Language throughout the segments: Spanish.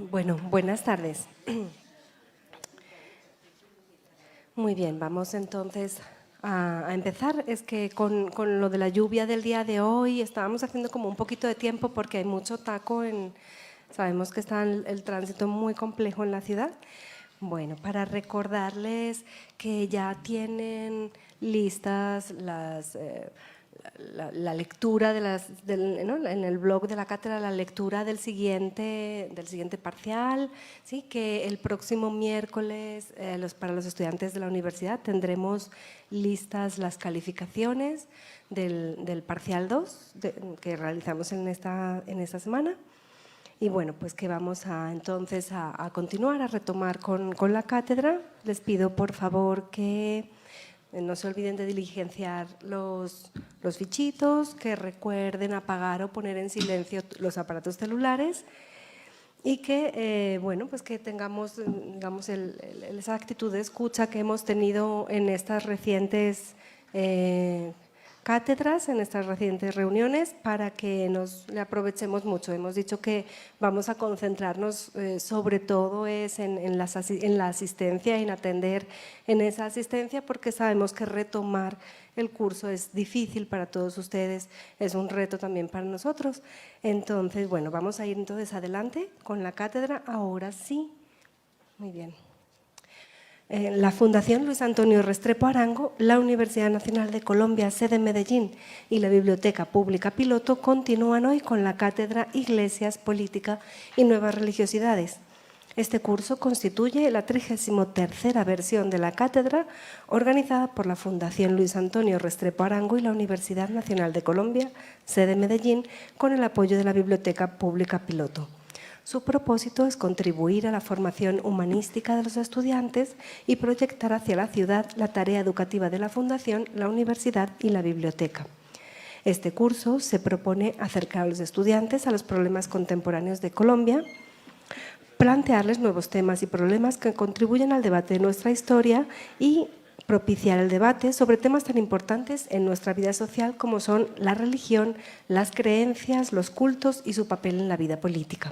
Bueno, buenas tardes. Muy bien, vamos entonces a empezar. Es que con lo de la lluvia del día de hoy estábamos haciendo como un poquito de tiempo porque hay mucho taco. Sabemos que está el tránsito muy complejo en la ciudad. Bueno, para recordarles que ya tienen listas la lectura en el blog de la cátedra, la lectura del siguiente parcial, ¿sí? Que el próximo miércoles para los estudiantes de la universidad tendremos listas las calificaciones del parcial 2 que realizamos en esta semana. Y bueno, pues que vamos entonces a continuar, a retomar con la cátedra. Les pido por favor que no se olviden de diligenciar los fichitos, que recuerden apagar o poner en silencio los aparatos celulares y que, bueno, pues que tengamos, digamos, esa actitud de escucha que hemos tenido en estas recientes cátedras, en estas recientes reuniones, para que le aprovechemos mucho. Hemos dicho que vamos a concentrarnos sobre todo en la asistencia, en atender en esa asistencia, porque sabemos que retomar el curso es difícil para todos ustedes, es un reto también para nosotros. Entonces, bueno, vamos a ir entonces adelante con la cátedra. Ahora sí. Muy bien. La Fundación Luis Antonio Restrepo Arango, la Universidad Nacional de Colombia, sede Medellín, y la Biblioteca Pública Piloto continúan hoy con la cátedra Iglesias, Política y Nuevas Religiosidades. Este curso constituye la 33ª versión de la cátedra organizada por la Fundación Luis Antonio Restrepo Arango y la Universidad Nacional de Colombia, sede Medellín, con el apoyo de la Biblioteca Pública Piloto. Su propósito es contribuir a la formación humanística de los estudiantes y proyectar hacia la ciudad la tarea educativa de la Fundación, la universidad y la biblioteca. Este curso se propone acercar a los estudiantes a los problemas contemporáneos de Colombia, plantearles nuevos temas y problemas que contribuyen al debate de nuestra historia y propiciar el debate sobre temas tan importantes en nuestra vida social como son la religión, las creencias, los cultos y su papel en la vida política.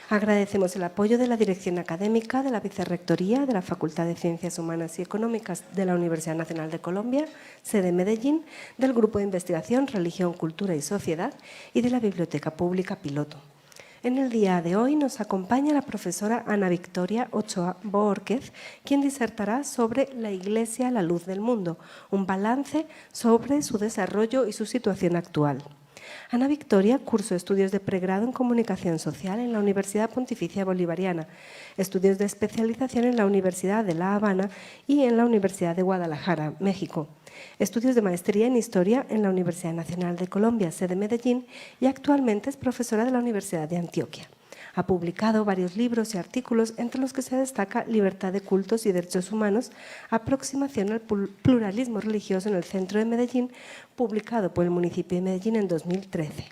Agradecemos el apoyo de la Dirección Académica, de la Vicerrectoría, de la Facultad de Ciencias Humanas y Económicas de la Universidad Nacional de Colombia, sede Medellín, del Grupo de Investigación Religión, Cultura y Sociedad y de la Biblioteca Pública Piloto. En el día de hoy nos acompaña la profesora Ana Victoria Ochoa Bórquez, quien disertará sobre la Iglesia, la luz del mundo, un balance sobre su desarrollo y su situación actual. Ana Victoria cursó estudios de pregrado en Comunicación Social en la Universidad Pontificia Bolivariana, estudios de especialización en la Universidad de La Habana y en la Universidad de Guadalajara, México, estudios de maestría en Historia en la Universidad Nacional de Colombia, sede Medellín, y actualmente es profesora de la Universidad de Antioquia. Ha publicado varios libros y artículos, entre los que se destaca Libertad de cultos y derechos humanos, aproximación al pluralismo religioso en el centro de Medellín, publicado por el municipio de Medellín en 2013.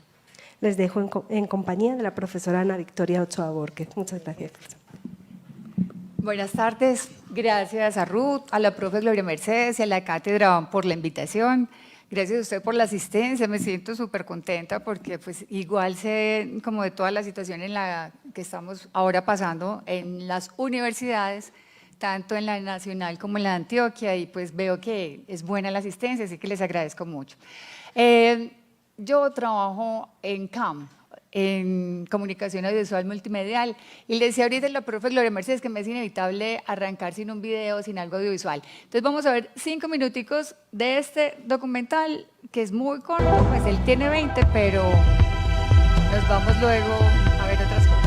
Les dejo en compañía de la profesora Ana Victoria Ochoa Bórquez. Muchas gracias. Buenas tardes, gracias a Ruth, a la profe Gloria Mercedes y a la cátedra por la invitación. Gracias a usted por la asistencia, me siento súper contenta porque pues igual sé como de toda la situación en la que estamos ahora pasando en las universidades, tanto en la nacional como en la de Antioquia, y pues veo que es buena la asistencia, así que les agradezco mucho. Yo trabajo en CAM, en comunicación audiovisual multimedial, y le decía ahorita a la profe Gloria Mercedes que me es inevitable arrancar sin un video, sin algo audiovisual. Entonces vamos a ver 5 minuticos de este documental, que es muy corto, pues él tiene 20, pero nos vamos luego a ver otras cosas.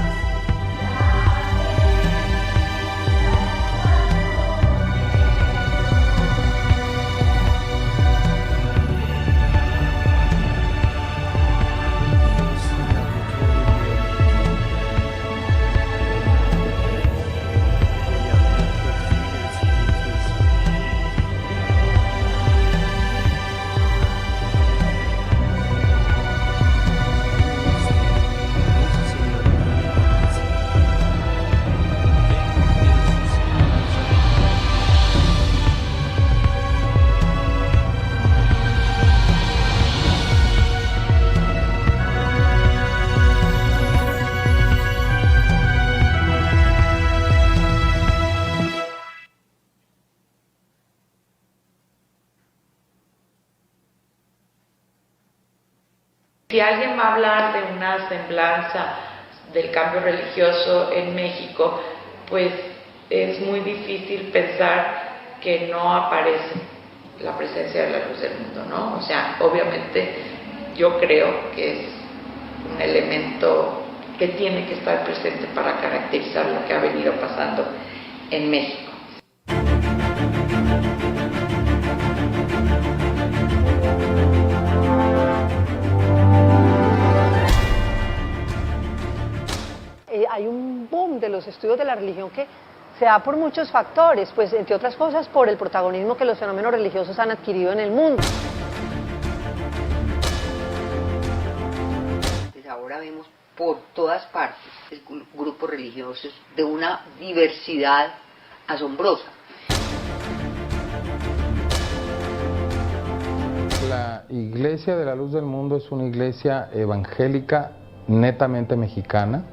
Si alguien va a hablar de una semblanza del cambio religioso en México, pues es muy difícil pensar que no aparece la presencia de la luz del mundo, ¿no? O sea, obviamente yo creo que es un elemento que tiene que estar presente para caracterizar lo que ha venido pasando en México. Hay un boom de los estudios de la religión que se da por muchos factores, pues entre otras cosas por el protagonismo que los fenómenos religiosos han adquirido en el mundo. Pues ahora vemos por todas partes grupos religiosos de una diversidad asombrosa. La Iglesia de la Luz del Mundo es una iglesia evangélica netamente mexicana.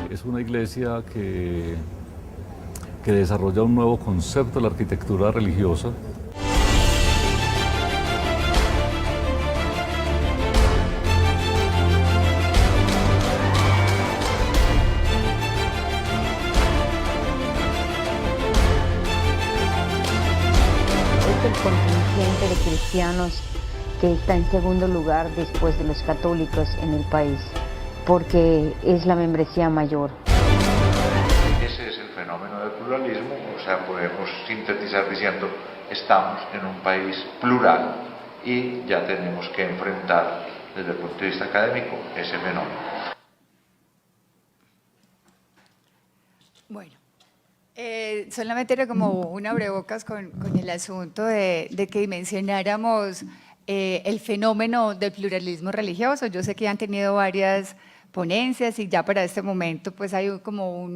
Es una iglesia que desarrolla un nuevo concepto de la arquitectura religiosa. Es el contingente de cristianos que está en segundo lugar después de los católicos en el país, porque es la membresía mayor. Ese es el fenómeno del pluralismo, o sea, podemos sintetizar diciendo, estamos en un país plural y ya tenemos que enfrentar desde el punto de vista académico ese fenómeno. Bueno, solamente era como un abrebocas con el asunto de que dimensionáramos el fenómeno del pluralismo religioso. Yo sé que han tenido varias ponencias y ya para este momento pues hay como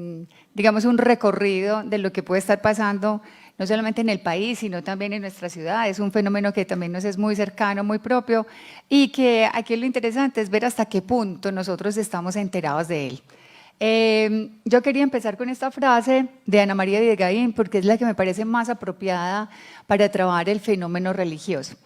digamos un recorrido de lo que puede estar pasando no solamente en el país, sino también en nuestra ciudad. Es un fenómeno que también nos es muy cercano, muy propio, y que aquí lo interesante es ver hasta qué punto nosotros estamos enterados de él. Yo quería empezar con esta frase de Ana María Videgaín porque es la que me parece más apropiada para trabajar el fenómeno religioso.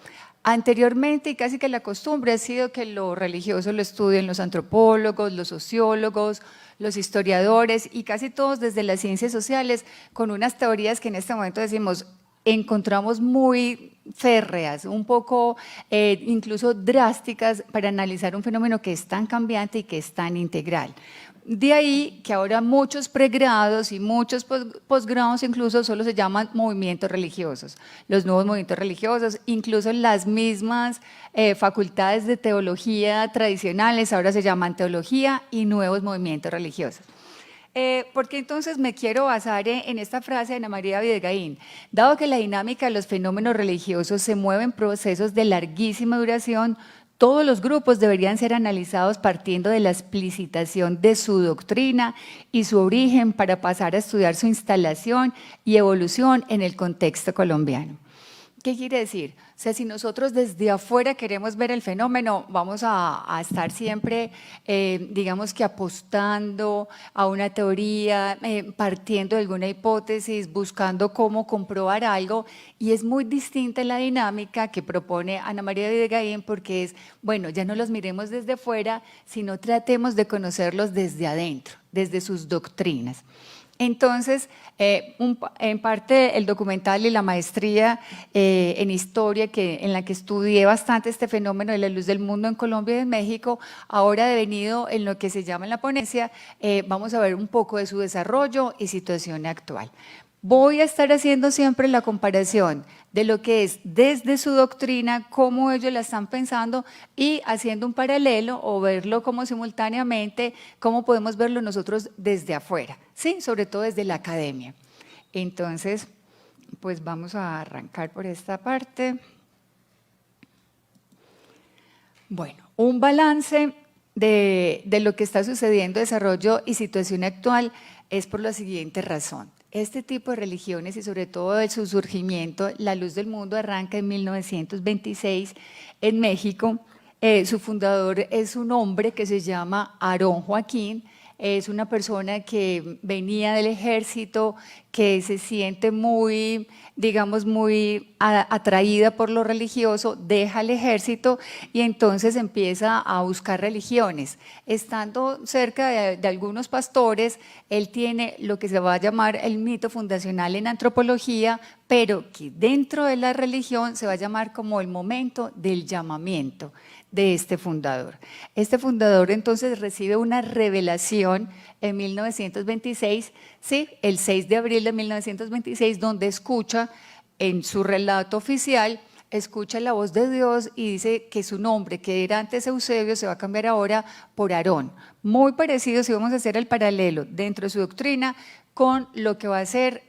Anteriormente, y casi que la costumbre ha sido que lo religioso lo estudien los antropólogos, los sociólogos, los historiadores y casi todos desde las ciencias sociales con unas teorías que en este momento decimos encontramos muy férreas, un poco incluso drásticas para analizar un fenómeno que es tan cambiante y que es tan integral. De ahí que ahora muchos pregrados y muchos posgrados incluso solo se llaman movimientos religiosos, los nuevos movimientos religiosos, incluso las mismas facultades de teología tradicionales ahora se llaman teología y nuevos movimientos religiosos. Porque entonces me quiero basar en esta frase de Ana María Videgaín. Dado que la dinámica de los fenómenos religiosos se mueve en procesos de larguísima duración, todos los grupos deberían ser analizados partiendo de la explicitación de su doctrina y su origen para pasar a estudiar su instalación y evolución en el contexto colombiano. ¿Qué quiere decir? O sea, si nosotros desde afuera queremos ver el fenómeno, vamos a estar siempre, digamos que apostando a una teoría, partiendo de alguna hipótesis, buscando cómo comprobar algo, y es muy distinta la dinámica que propone Ana María Videgaín porque es, bueno, ya no los miremos desde fuera, sino tratemos de conocerlos desde adentro, desde sus doctrinas. Entonces, en parte el documental y la maestría en historia en la que estudié bastante este fenómeno de la luz del mundo en Colombia y en México, ahora devenido en lo que se llama en la ponencia, vamos a ver un poco de su desarrollo y situación actual. Voy a estar haciendo siempre la comparación de lo que es desde su doctrina, cómo ellos la están pensando y haciendo un paralelo o verlo como simultáneamente, cómo podemos verlo nosotros desde afuera, ¿sí? Sobre todo desde la academia. Entonces, pues vamos a arrancar por esta parte. Bueno, un balance de lo que está sucediendo, desarrollo y situación actual es por la siguiente razón. Este tipo de religiones y sobre todo de su surgimiento, la luz del mundo arranca en 1926 en México. Su fundador es un hombre que se llama Aarón Joaquín, es una persona que venía del ejército, que se siente muy, digamos, muy atraída por lo religioso, deja el ejército y entonces empieza a buscar religiones. Estando cerca de algunos pastores, él tiene lo que se va a llamar el mito fundacional en antropología, pero que dentro de la religión se va a llamar como el momento del llamamiento de este fundador. Este fundador entonces recibe una revelación en 1926, ¿sí? El 6 de abril de 1926, donde escucha en su relato oficial, escucha la voz de Dios y dice que su nombre, que era antes Eusebio, se va a cambiar ahora por Aarón. Muy parecido, si vamos a hacer el paralelo dentro de su doctrina con lo que va a ser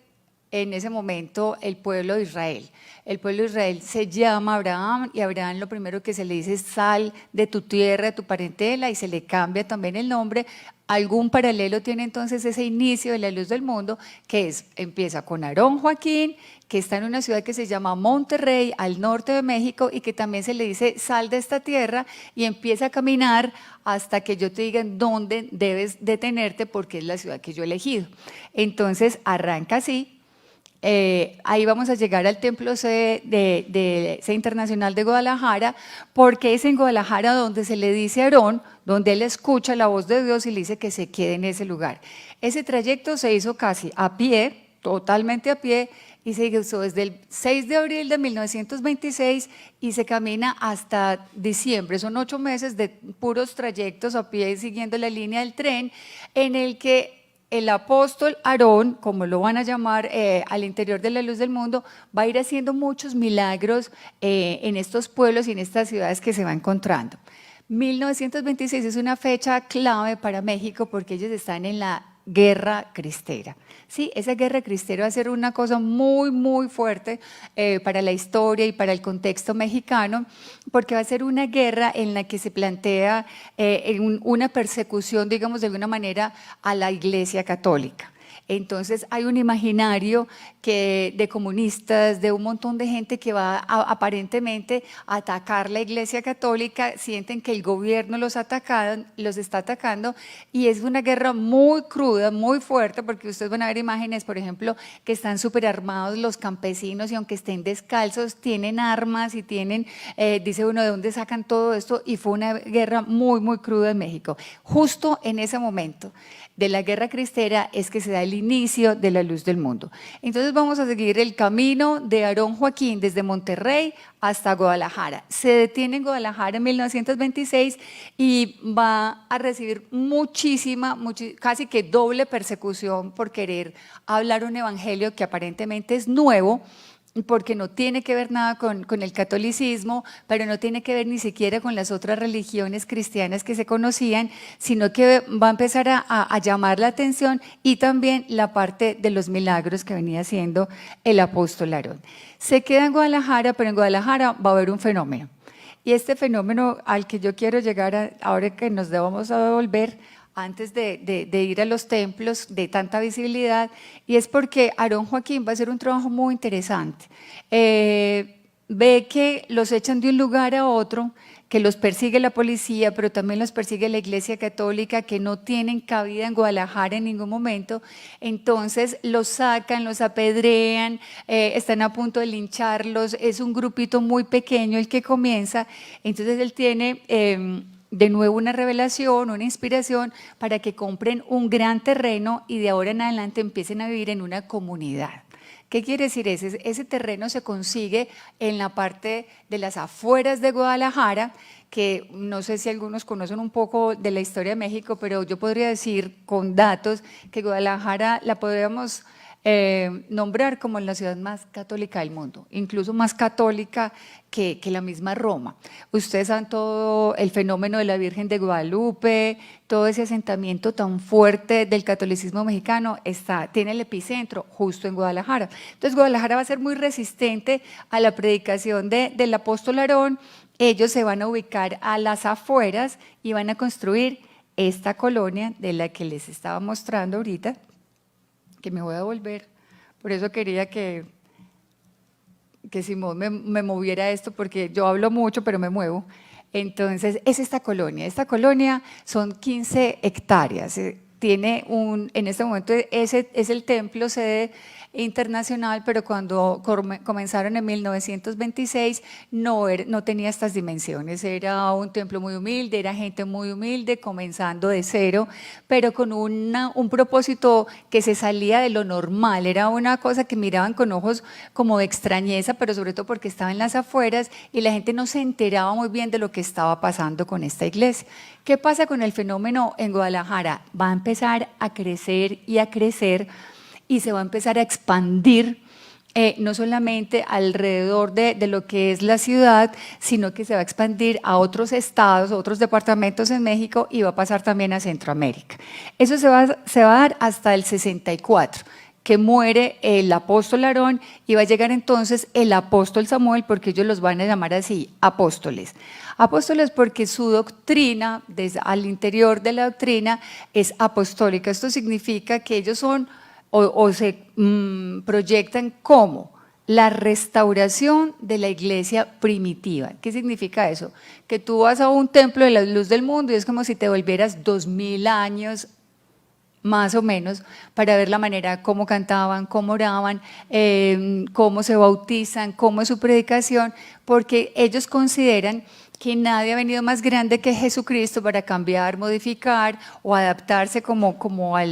en ese momento el pueblo de Israel. El pueblo de Israel se llama Abraham y Abraham lo primero que se le dice es sal de tu tierra, de tu parentela, y se le cambia también el nombre. Algún paralelo tiene entonces ese inicio de la luz del mundo, que empieza con Aarón Joaquín, que está en una ciudad que se llama Monterrey, al norte de México, y que también se le dice sal de esta tierra y empieza a caminar hasta que yo te diga en dónde debes detenerte porque es la ciudad que yo he elegido. Entonces arranca así. Ahí vamos a llegar al Templo C Internacional de Guadalajara, porque es en Guadalajara donde se le dice a Aarón, donde él escucha la voz de Dios y le dice que se quede en ese lugar. Ese trayecto se hizo casi a pie, totalmente a pie, y se hizo desde el 6 de abril de 1926 y se camina hasta diciembre. Son 8 meses de puros trayectos a pie siguiendo la línea del tren, en el que el apóstol Aarón, como lo van a llamar al interior de la luz del mundo, va a ir haciendo muchos milagros en estos pueblos y en estas ciudades que se va encontrando. 1926 es una fecha clave para México porque ellos están en la guerra cristera. Sí, esa guerra cristera va a ser una cosa muy, muy fuerte para la historia y para el contexto mexicano, porque va a ser una guerra en la que se plantea una persecución, digamos, de alguna manera a la Iglesia Católica. Entonces hay un imaginario de comunistas, de un montón de gente que va aparentemente a atacar la Iglesia Católica, sienten que el gobierno los está atacando y es una guerra muy cruda, muy fuerte, porque ustedes van a ver imágenes, por ejemplo, que están súper armados los campesinos y aunque estén descalzos tienen armas y tienen, dice uno, ¿de dónde sacan todo esto? Y fue una guerra muy, muy cruda en México. Justo en ese momento de la guerra cristera es que se da el inicio de la luz del mundo. Entonces vamos a seguir el camino de Aarón Joaquín desde Monterrey hasta Guadalajara. Se detiene en Guadalajara en 1926 y va a recibir casi que doble persecución por querer hablar un evangelio que aparentemente es nuevo, porque no tiene que ver nada con el catolicismo, pero no tiene que ver ni siquiera con las otras religiones cristianas que se conocían, sino que va a empezar a llamar la atención y también la parte de los milagros que venía haciendo el apóstol Aarón. Se queda en Guadalajara, pero en Guadalajara va a haber un fenómeno. Y este fenómeno al que yo quiero llegar ahora que nos vamos a devolver, antes de ir a los templos de tanta visibilidad, y es porque Aarón Joaquín va a hacer un trabajo muy interesante. Ve que los echan de un lugar a otro, que los persigue la policía, pero también los persigue la Iglesia Católica, que no tienen cabida en Guadalajara en ningún momento. Entonces los sacan, los apedrean, están a punto de lincharlos, es un grupito muy pequeño el que comienza. Entonces él tiene de nuevo una revelación, una inspiración para que compren un gran terreno y de ahora en adelante empiecen a vivir en una comunidad. ¿Qué quiere decir eso? Ese terreno se consigue en la parte de las afueras de Guadalajara, que no sé si algunos conocen un poco de la historia de México, pero yo podría decir con datos que Guadalajara la podríamos nombrar como la ciudad más católica del mundo, incluso más católica que la misma Roma. Ustedes saben todo el fenómeno de la Virgen de Guadalupe, todo ese asentamiento tan fuerte del catolicismo mexicano tiene el epicentro justo en Guadalajara. Entonces Guadalajara va a ser muy resistente a la predicación del apóstol Aarón. Ellos se van a ubicar a las afueras y van a construir esta colonia de la que les estaba mostrando ahorita, que me voy a volver, por eso quería que Simón me moviera esto, porque yo hablo mucho, pero me muevo. Entonces, es esta colonia son 15 hectáreas, tiene en este momento ese es el templo sede internacional, pero cuando comenzaron en 1926 no tenía estas dimensiones, era un templo muy humilde, era gente muy humilde, comenzando de cero, pero con un propósito que se salía de lo normal, era una cosa que miraban con ojos como de extrañeza, pero sobre todo porque estaba en las afueras y la gente no se enteraba muy bien de lo que estaba pasando con esta iglesia. ¿Qué pasa con el fenómeno en Guadalajara? Va a empezar a crecer y a crecer, y se va a empezar a expandir no solamente alrededor de lo que es la ciudad, sino que se va a expandir a otros estados, a otros departamentos en México y va a pasar también a Centroamérica. Eso se va a dar hasta el 64, que muere el apóstol Aarón y va a llegar entonces el apóstol Samuel, porque ellos los van a llamar así, apóstoles. Apóstoles porque su doctrina, desde al interior de la doctrina, es apostólica. Esto significa que ellos son o se proyectan como la restauración de la iglesia primitiva. ¿Qué significa eso? Que tú vas a un templo de la luz del mundo y es como si te volvieras 2000 años más o menos, para ver la manera cómo cantaban, cómo oraban, cómo se bautizan, cómo es su predicación, porque ellos consideran que nadie ha venido más grande que Jesucristo para cambiar, modificar o adaptarse como a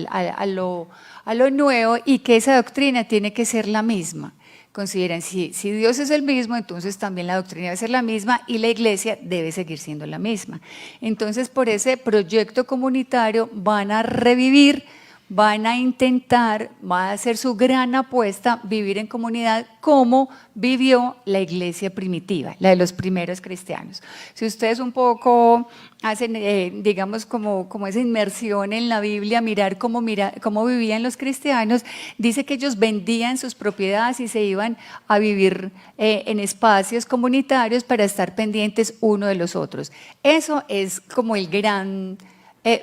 lo nuevo, y que esa doctrina tiene que ser la misma. Consideran, si Dios es el mismo, entonces también la doctrina debe ser la misma y la iglesia debe seguir siendo la misma. Entonces, por ese proyecto comunitario van a revivir, van a intentar, va a hacer su gran apuesta, vivir en comunidad como vivió la iglesia primitiva, la de los primeros cristianos. Si ustedes un poco hacen, digamos, como esa inmersión en la Biblia, mirar cómo vivían los cristianos, dice que ellos vendían sus propiedades y se iban a vivir en espacios comunitarios para estar pendientes uno de los otros. Eso es como el gran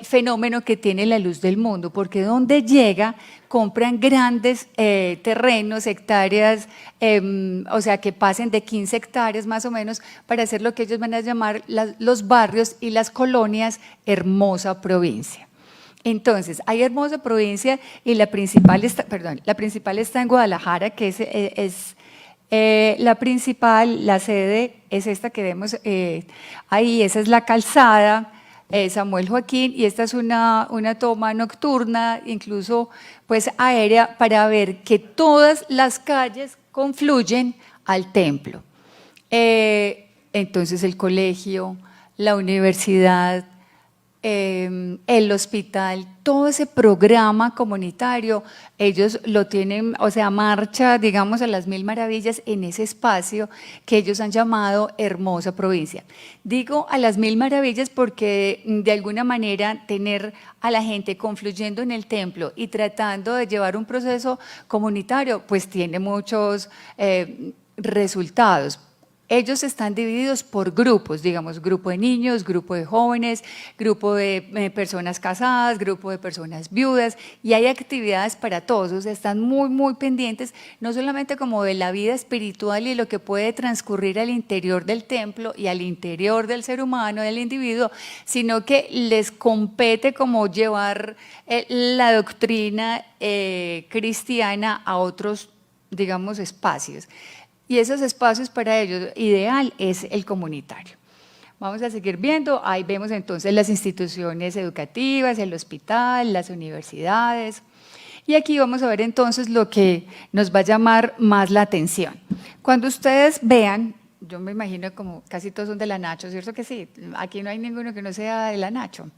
fenómeno que tiene la luz del mundo, porque donde llega compran grandes terrenos, hectáreas, o sea que pasen de 15 hectáreas más o menos para hacer lo que ellos van a llamar los barrios y las colonias Hermosa Provincia. Entonces, hay Hermosa Provincia y la principal está en Guadalajara, que es la principal, la sede es esta que vemos ahí, esa es la calzada Samuel Joaquín, y esta es una toma nocturna, incluso pues aérea, para ver que todas las calles confluyen al templo. Entonces el colegio, la universidad, el hospital, todo ese programa comunitario, ellos lo tienen, o sea, marcha, digamos, a las 1000 maravillas en ese espacio que ellos han llamado Hermosa Provincia. Digo a las 1000 maravillas porque de alguna manera tener a la gente confluyendo en el templo y tratando de llevar un proceso comunitario, pues tiene muchos resultados. Ellos están divididos por grupos, digamos, grupo de niños, grupo de jóvenes, grupo de personas casadas, grupo de personas viudas, y hay actividades para todos, o sea, están muy, muy pendientes, no solamente como de la vida espiritual y lo que puede transcurrir al interior del templo y al interior del ser humano, del individuo, sino que les compete como llevar la doctrina cristiana a otros, digamos, espacios. Y esos espacios para ellos ideal es el comunitario. Vamos a seguir viendo, ahí vemos entonces las instituciones educativas, el hospital, las universidades. Y aquí vamos a ver entonces lo que nos va a llamar más la atención. Cuando ustedes vean, yo me imagino como casi todos son de la Nacho, ¿cierto que sí? Aquí no hay ninguno que no sea de la Nacho.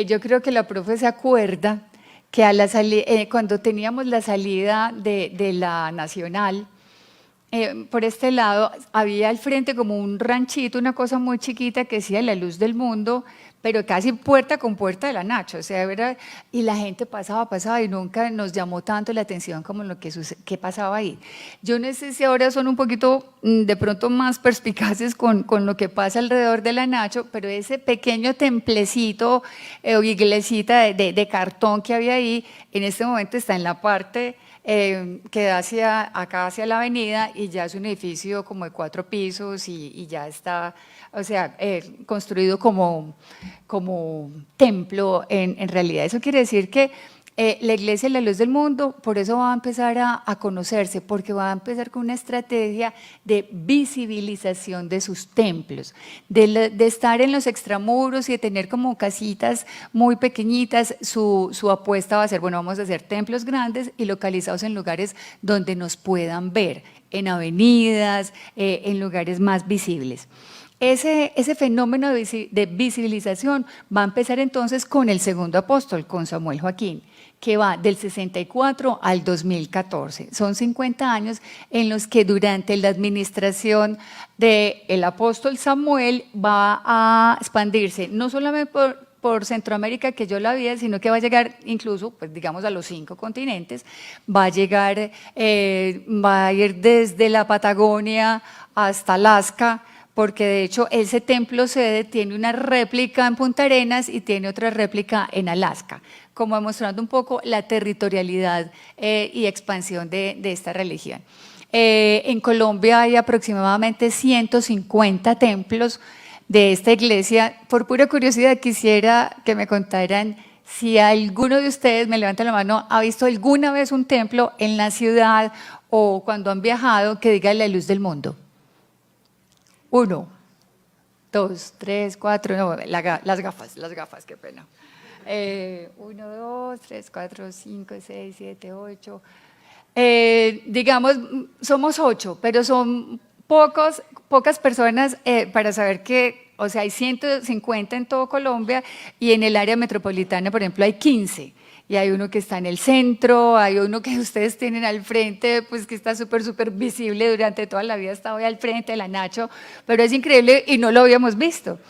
Yo creo que la profe se acuerda que cuando teníamos la salida de la Nacional, por este lado había al frente como un ranchito, una cosa muy chiquita que decía La Luz del Mundo, pero casi puerta con puerta de la Nacho, o sea, y la gente pasaba y nunca nos llamó tanto la atención como lo que pasaba ahí. Yo no sé si ahora son un poquito de pronto más perspicaces con lo que pasa alrededor de la Nacho, pero ese pequeño templecito o iglesita de cartón que había ahí, en este momento está en la parte que da acá hacia la avenida, y ya es un edificio como de 4 pisos y ya está, o sea, construido como como templo en realidad. Eso quiere decir que la Iglesia es la luz del mundo, por eso va a empezar a conocerse, porque va a empezar con una estrategia de visibilización de sus templos, de estar en los extramuros y de tener como casitas muy pequeñitas. Su apuesta va a ser, bueno, vamos a hacer templos grandes y localizados en lugares donde nos puedan ver, en avenidas, en lugares más visibles. Ese fenómeno de visibilización va a empezar entonces con el segundo apóstol, con Samuel Joaquín, que va del 64 al 2014. Son 50 años en los que durante la administración del apóstol Samuel va a expandirse, no solamente por Centroamérica, que yo la vi, sino que va a llegar incluso, pues digamos, a los 5 continentes, va a llegar, va a ir desde la Patagonia hasta Alaska, porque de hecho ese templo sede tiene una réplica en Punta Arenas y tiene otra réplica en Alaska, como demostrando un poco la territorialidad y expansión de esta religión. En Colombia hay aproximadamente 150 templos de esta iglesia. Por pura curiosidad quisiera que me contaran si alguno de ustedes, me levanta la mano, ha visto alguna vez un templo en la ciudad o cuando han viajado que diga la luz del mundo. 1, 2, 3, 4, no, las gafas, qué pena. 1, 2, 3, 4, 5, 6, 7, 8. Digamos, somos 8, pero son pocas personas para saber que, o sea, hay 150 en todo Colombia y en el área metropolitana, por ejemplo, hay 15. Y hay uno que está en el centro, hay uno que ustedes tienen al frente, pues que está súper visible durante toda la vida, está hoy al frente de la Nacho, pero es increíble y no lo habíamos visto.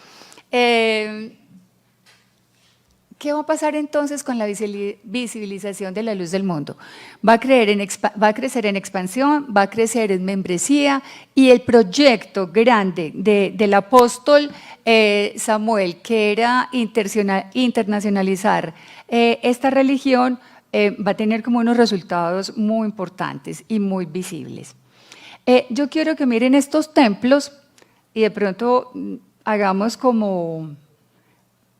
¿Qué va a pasar entonces con la visibilización de la luz del mundo? Va a crecer en expansión, va a crecer en membresía, y el proyecto grande del apóstol Samuel, que era internacionalizar esta religión, va a tener como unos resultados muy importantes y muy visibles. Yo quiero que miren estos templos y de pronto hagamos como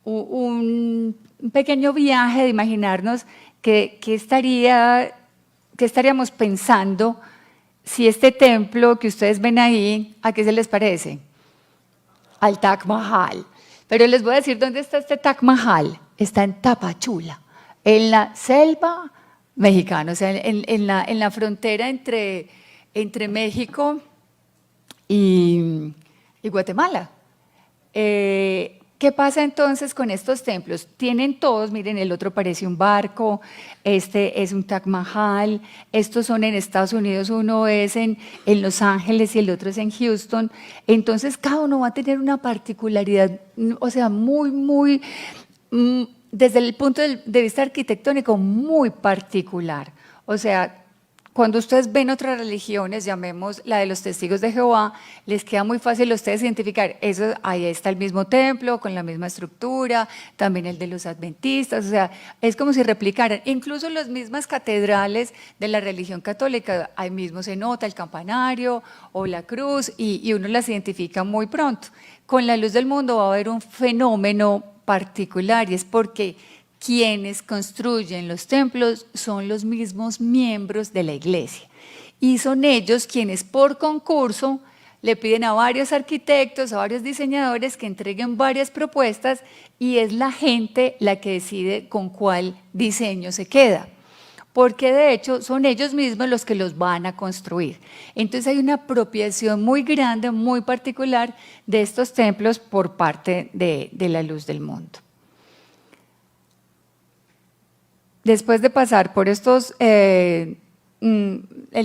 un pequeño viaje de imaginarnos qué estaríamos pensando si este templo que ustedes ven ahí, ¿a qué se les parece? Al Taj Mahal. Pero les voy a decir dónde está este Taj Mahal. Está en Tapachula, en la selva mexicana, o sea, en la frontera entre México y Guatemala. ¿Qué pasa entonces con estos templos? Tienen todos, miren, el otro parece un barco, este es un Taj Mahal, estos son en Estados Unidos, uno es en Los Ángeles y el otro es en Houston. Entonces cada uno va a tener una particularidad, o sea, muy, desde el punto de vista arquitectónico, muy particular. O sea, cuando ustedes ven otras religiones, llamemos la de los testigos de Jehová, les queda muy fácil a ustedes identificar, ahí está el mismo templo, con la misma estructura, también el de los adventistas, o sea, es como si replicaran, incluso las mismas catedrales de la religión católica, ahí mismo se nota el campanario o la cruz, y uno las identifica muy pronto. Con la luz del mundo va a haber un fenómeno particular, y es porque quienes construyen los templos son los mismos miembros de la iglesia, y son ellos quienes por concurso le piden a varios arquitectos, a varios diseñadores que entreguen varias propuestas, y es la gente la que decide con cuál diseño se queda, porque de hecho son ellos mismos los que los van a construir. Entonces hay una apropiación muy grande, muy particular de estos templos por parte de la luz del mundo. Después de pasar por estos, el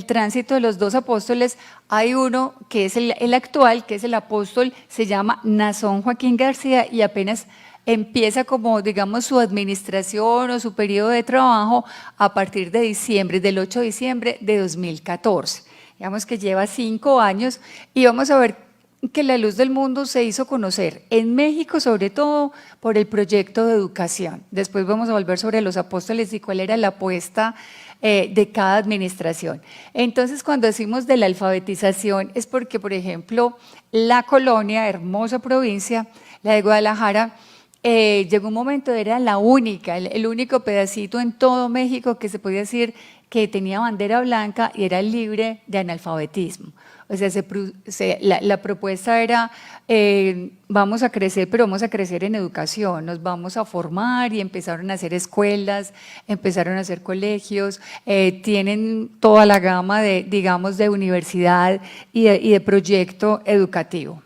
tránsito de los dos apóstoles, hay uno que es el actual, que es el apóstol, se llama Nazón Joaquín García, y apenas empieza como, digamos, su administración o su periodo de trabajo a partir de diciembre, del 8 de diciembre de 2014. Digamos que lleva 5 años, y vamos a ver que la luz del mundo se hizo conocer en México, sobre todo por el proyecto de educación. Después vamos a volver sobre los apóstoles y cuál era la apuesta de cada administración. Entonces, cuando decimos de la alfabetización es porque, por ejemplo, la colonia, hermosa provincia, la de Guadalajara, llegó un momento, era la única, el único pedacito en todo México que se podía decir que tenía bandera blanca y era libre de analfabetismo. O sea, la propuesta era, vamos a crecer, pero vamos a crecer en educación, nos vamos a formar, y empezaron a hacer escuelas, empezaron a hacer colegios, tienen toda la gama de, digamos, de universidad y de proyecto educativo.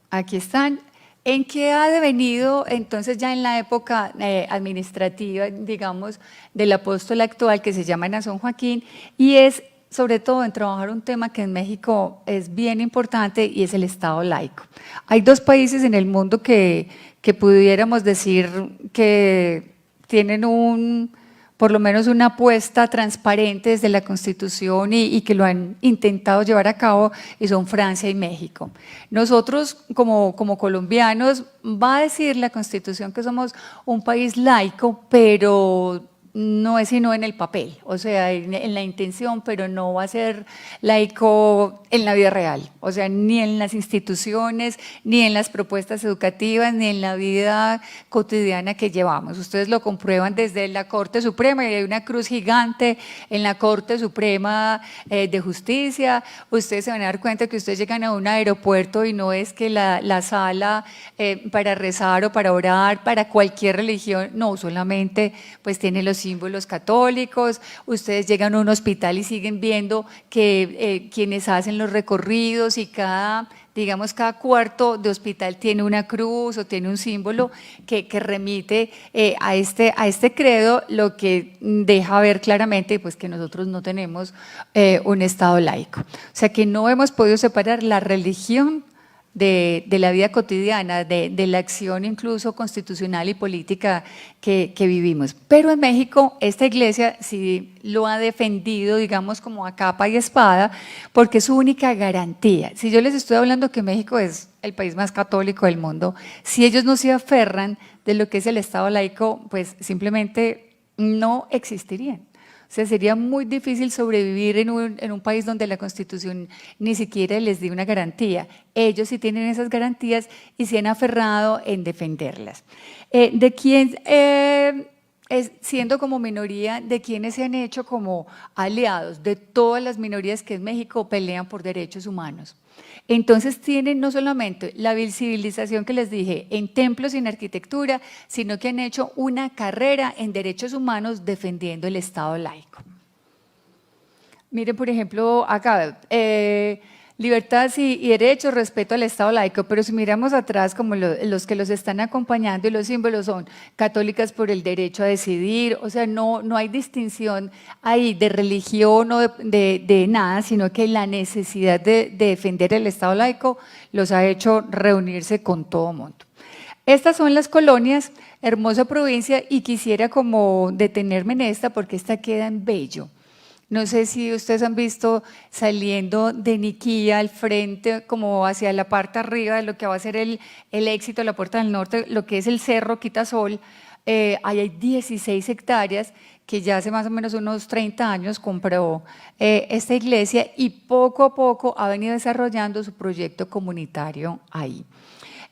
Aquí están. ¿En qué ha devenido entonces ya en la época administrativa, digamos, del apóstol actual que se llama Nazón Joaquín? Y es sobre todo en trabajar un tema que en México es bien importante, y es el Estado laico. Hay dos países en el mundo que pudiéramos decir que tienen por lo menos una apuesta transparente desde la Constitución y que lo han intentado llevar a cabo, y son Francia y México. Nosotros como colombianos, va a decir la Constitución que somos un país laico, pero no es sino en el papel, o sea, en la intención, pero no va a ser laico en la vida real, o sea, ni en las instituciones, ni en las propuestas educativas, ni en la vida cotidiana que llevamos. Ustedes lo comprueban desde la Corte Suprema, y hay una cruz gigante en la Corte Suprema de Justicia. Ustedes se van a dar cuenta que ustedes llegan a un aeropuerto y no es que la sala para rezar o para orar, para cualquier religión, no, solamente pues tiene los símbolos católicos. Ustedes llegan a un hospital y siguen viendo que quienes hacen los recorridos, y cada cuarto de hospital tiene una cruz o tiene un símbolo que remite a este credo, lo que deja ver claramente pues que nosotros no tenemos un Estado laico. O sea, que no hemos podido separar la religión de la vida cotidiana, de la acción incluso constitucional y política que vivimos. Pero en México esta iglesia sí lo ha defendido, digamos, como a capa y espada, porque es su única garantía. Si yo les estoy hablando que México es el país más católico del mundo, si ellos no se aferran de lo que es el Estado laico, pues simplemente no existirían. O sea, sería muy difícil sobrevivir en un país donde la Constitución ni siquiera les dé una garantía. Ellos sí tienen esas garantías y se han aferrado en defenderlas. Siendo como minoría, de quienes se han hecho como aliados, de todas las minorías que en México pelean por derechos humanos. Entonces tienen no solamente la visibilización que les dije en templos y en arquitectura, sino que han hecho una carrera en derechos humanos defendiendo el Estado laico. Miren, por ejemplo, acá, libertades y derechos, respeto al Estado laico, pero si miramos atrás, como los que los están acompañando, y los símbolos son católicas por el derecho a decidir, o sea, no hay distinción ahí de religión o de nada, sino que la necesidad de defender el Estado laico los ha hecho reunirse con todo mundo. Estas son las colonias, hermosa provincia, y quisiera como detenerme en esta porque esta queda en Bello. No sé si ustedes han visto saliendo de Niquía al frente, como hacia la parte arriba de lo que va a ser el éxito de la Puerta del Norte, lo que es el Cerro Quitasol. Ahí hay 16 hectáreas que ya hace más o menos unos 30 años compró esta iglesia, y poco a poco ha venido desarrollando su proyecto comunitario ahí.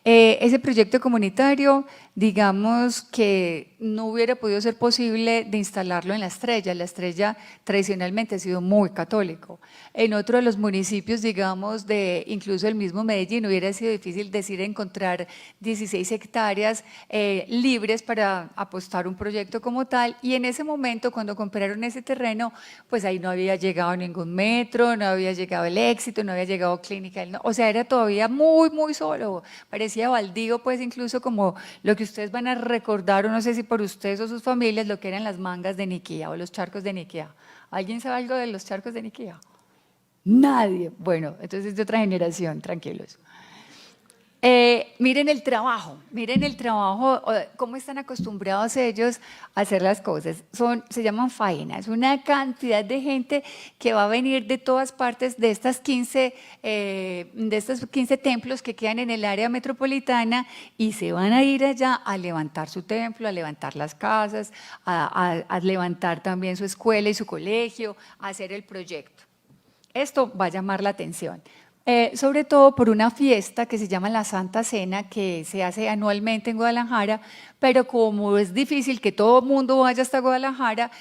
Ese proyecto comunitario, digamos que no hubiera podido ser posible de instalarlo en La Estrella. La Estrella tradicionalmente ha sido muy católico. En otro de los municipios, digamos, incluso el mismo Medellín, hubiera sido difícil encontrar 16 hectáreas libres para apostar un proyecto como tal, y en ese momento, cuando compraron ese terreno, pues ahí no había llegado ningún metro, no había llegado el éxito, no había llegado clínica, o sea, era todavía muy, muy solo, parecía baldío, pues incluso como lo que ustedes van a recordar, o no sé si por ustedes o sus familias, lo que eran las mangas de Niquía o los charcos de Niquía. ¿Alguien sabe algo de los charcos de Niquía? Nadie. Bueno, entonces es de otra generación, tranquilos. Miren el trabajo, cómo están acostumbrados ellos a hacer las cosas. Se llaman faenas, una cantidad de gente que va a venir de todas partes de estos 15 templos que quedan en el área metropolitana, y se van a ir allá a levantar su templo, a levantar las casas, a levantar también su escuela y su colegio, a hacer el proyecto. Esto va a llamar la atención. sobre todo por una fiesta que se llama la Santa Cena, que se hace anualmente en Guadalajara, pero como es difícil que todo el mundo vaya hasta Guadalajara,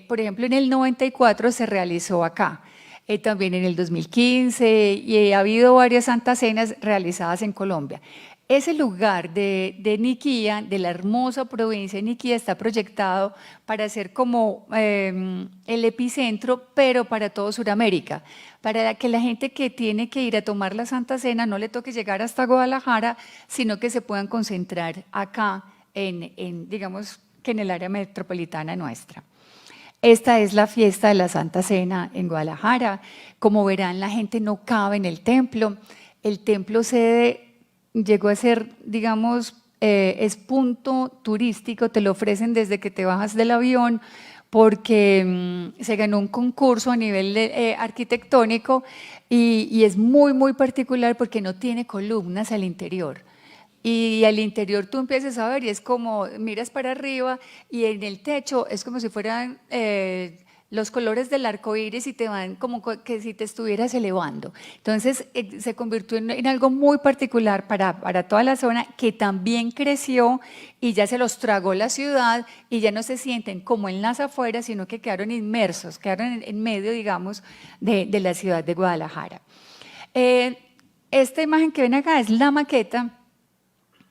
por ejemplo, en el 94 se realizó acá, también en el 2015, y ha habido varias Santas Cenas realizadas en Colombia. Ese lugar de Niquía, de la hermosa provincia de Niquía, está proyectado para ser como el epicentro, pero para todo Sudamérica, para que la gente que tiene que ir a tomar la Santa Cena no le toque llegar hasta Guadalajara, sino que se puedan concentrar acá, digamos que en el área metropolitana nuestra. Esta es la fiesta de la Santa Cena en Guadalajara. Como verán, la gente no cabe en el templo. El templo sede llegó a ser, digamos, es punto turístico, te lo ofrecen desde que te bajas del avión, porque se ganó un concurso a nivel arquitectónico y es muy, muy particular porque no tiene columnas al interior. Y al interior tú empiezas a ver y es como, miras para arriba y en el techo es como si fueran los colores del arco iris y te van como que si te estuvieras elevando. Entonces se convirtió en algo muy particular para toda la zona, que también creció y ya se los tragó la ciudad y ya no se sienten como en las afueras, sino que quedaron inmersos, quedaron en medio, digamos, de la ciudad de Guadalajara. Esta imagen que ven acá es la maqueta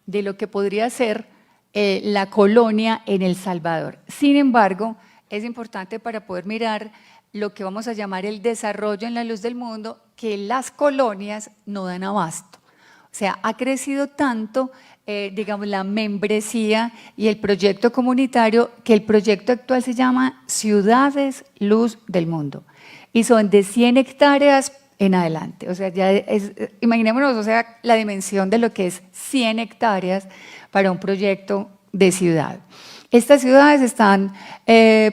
de lo que podría ser la colonia en El Salvador. Sin embargo, es importante para poder mirar lo que vamos a llamar el desarrollo en la luz del mundo, que las colonias no dan abasto. O sea, ha crecido tanto, digamos, la membresía y el proyecto comunitario, que el proyecto actual se llama Ciudades Luz del Mundo. Y son de 100 hectáreas en adelante. O sea, ya imaginémonos, o sea, la dimensión de lo que es 100 hectáreas para un proyecto de ciudad. Estas ciudades están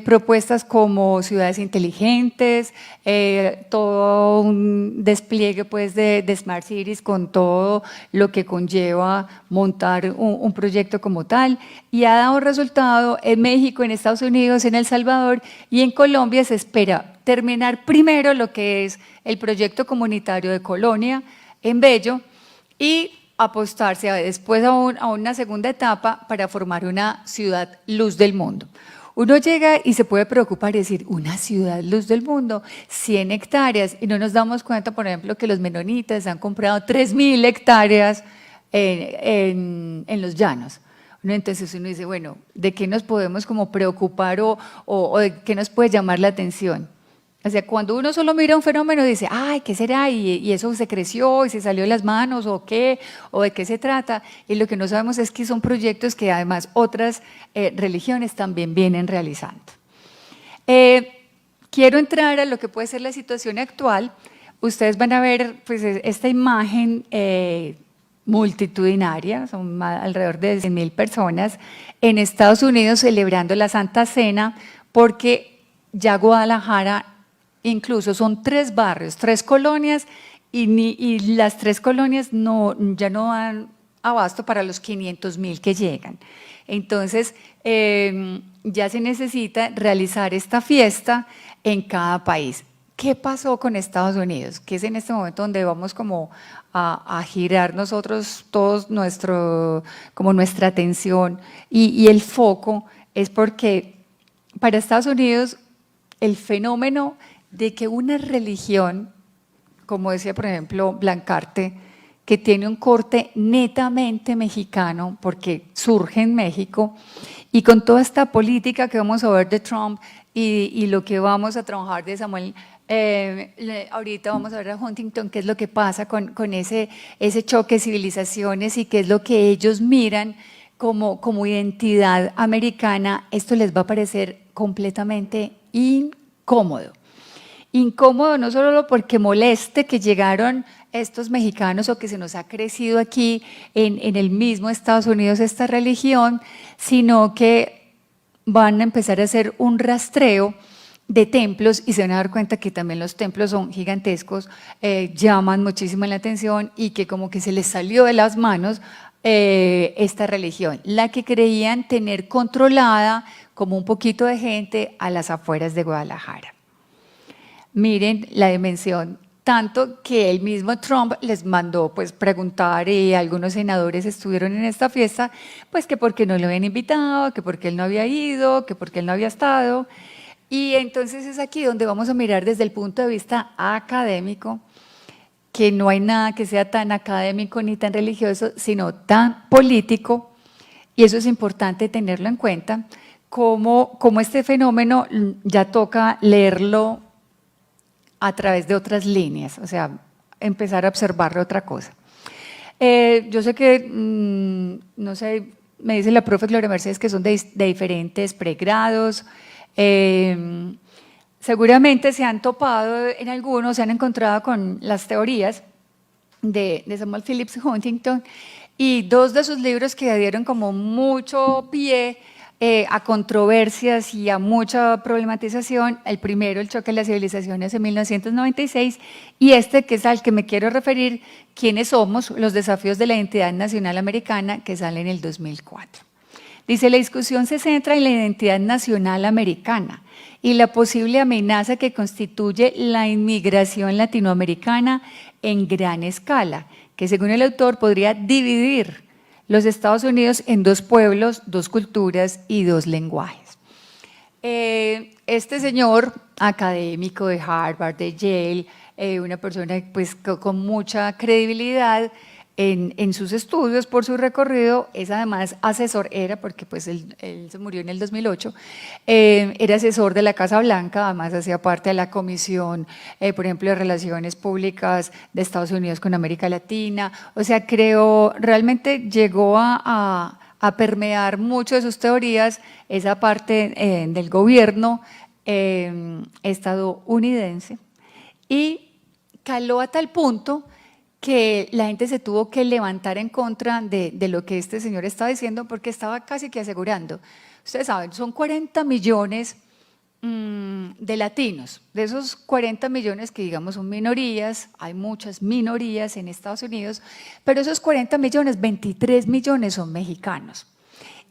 propuestas como ciudades inteligentes, todo un despliegue pues, de Smart Cities con todo lo que conlleva montar un proyecto como tal, y ha dado resultado en México, en Estados Unidos, en El Salvador y en Colombia. Se espera terminar primero lo que es el proyecto comunitario de Colonia en Bello y apostarse después a una segunda etapa para formar una ciudad luz del mundo. Uno llega y se puede preocupar y decir, una ciudad luz del mundo, 100 hectáreas, y no nos damos cuenta, por ejemplo, que los menonitas han comprado 3.000 hectáreas en los llanos. Entonces uno dice, bueno, ¿de qué nos podemos como preocupar o de qué nos puede llamar la atención? O sea, cuando uno solo mira un fenómeno dice, ay, ¿qué será? Y eso se creció y se salió de las manos, ¿o qué? ¿O de qué se trata? Y lo que no sabemos es que son proyectos que además otras religiones también vienen realizando. Quiero entrar a lo que puede ser la situación actual. Ustedes van a ver pues, esta imagen multitudinaria, son alrededor de 100.000 personas en Estados Unidos celebrando la Santa Cena, porque ya Guadalajara incluso son 3 barrios, 3 colonias, y las 3 colonias ya no dan abasto para los 500.000 que llegan. Entonces, ya se necesita realizar esta fiesta en cada país. ¿Qué pasó con Estados Unidos? Que es en este momento donde vamos como a girar nosotros todos como nuestra atención y el foco, es porque para Estados Unidos el fenómeno de que una religión, como decía por ejemplo Blancarte, que tiene un corte netamente mexicano porque surge en México, y con toda esta política que vamos a ver de Trump y lo que vamos a trabajar de Samuel, ahorita vamos a ver a Huntington, qué es lo que pasa con ese choque de civilizaciones y qué es lo que ellos miran como identidad americana. Esto les va a parecer completamente incómodo. Incómodo no solo porque moleste que llegaron estos mexicanos o que se nos ha crecido aquí en el mismo Estados Unidos esta religión, sino que van a empezar a hacer un rastreo de templos y se van a dar cuenta que también los templos son gigantescos, llaman muchísimo la atención y que como que se les salió de las manos esta religión, la que creían tener controlada como un poquito de gente a las afueras de Guadalajara. Miren la dimensión tanto que el mismo Trump les mandó pues preguntar, y algunos senadores estuvieron en esta fiesta, pues que por qué no lo habían invitado, que por qué él no había ido, que por qué él no había estado. Y entonces es aquí donde vamos a mirar desde el punto de vista académico, que no hay nada que sea tan académico ni tan religioso, sino tan político, y eso es importante tenerlo en cuenta, como este fenómeno ya toca leerlo a través de otras líneas, o sea, empezar a observarle otra cosa. Yo sé que, no sé, me dice la profe Gloria Mercedes que son de diferentes pregrados, seguramente se han topado en algunos, se han encontrado con las teorías de Samuel Phillips Huntington, y dos de sus libros que dieron como mucho pie a controversias y a mucha problematización. El primero, El choque de las civilizaciones, en 1996, y este, que es al que me quiero referir, ¿Quiénes somos? Los desafíos de la identidad nacional americana, que sale en el 2004. Dice, la discusión se centra en la identidad nacional americana y la posible amenaza que constituye la inmigración latinoamericana en gran escala, que según el autor podría dividir los Estados Unidos en dos pueblos, dos culturas y dos lenguajes. Este señor, académico de Harvard, de Yale, una persona pues, con mucha credibilidad en sus estudios, por su recorrido, es además asesor, porque pues él se murió en el 2008, era asesor de la Casa Blanca, además hacía parte de la Comisión, por ejemplo, de Relaciones Públicas de Estados Unidos con América Latina, o sea, realmente llegó a permear mucho de sus teorías esa parte del gobierno estadounidense, y caló a tal punto que la gente se tuvo que levantar en contra de lo que este señor estaba diciendo, porque estaba casi que asegurando. Ustedes saben, son 40 millones de latinos. De esos 40 millones que digamos son minorías, hay muchas minorías en Estados Unidos, pero esos 40 millones, 23 millones son mexicanos.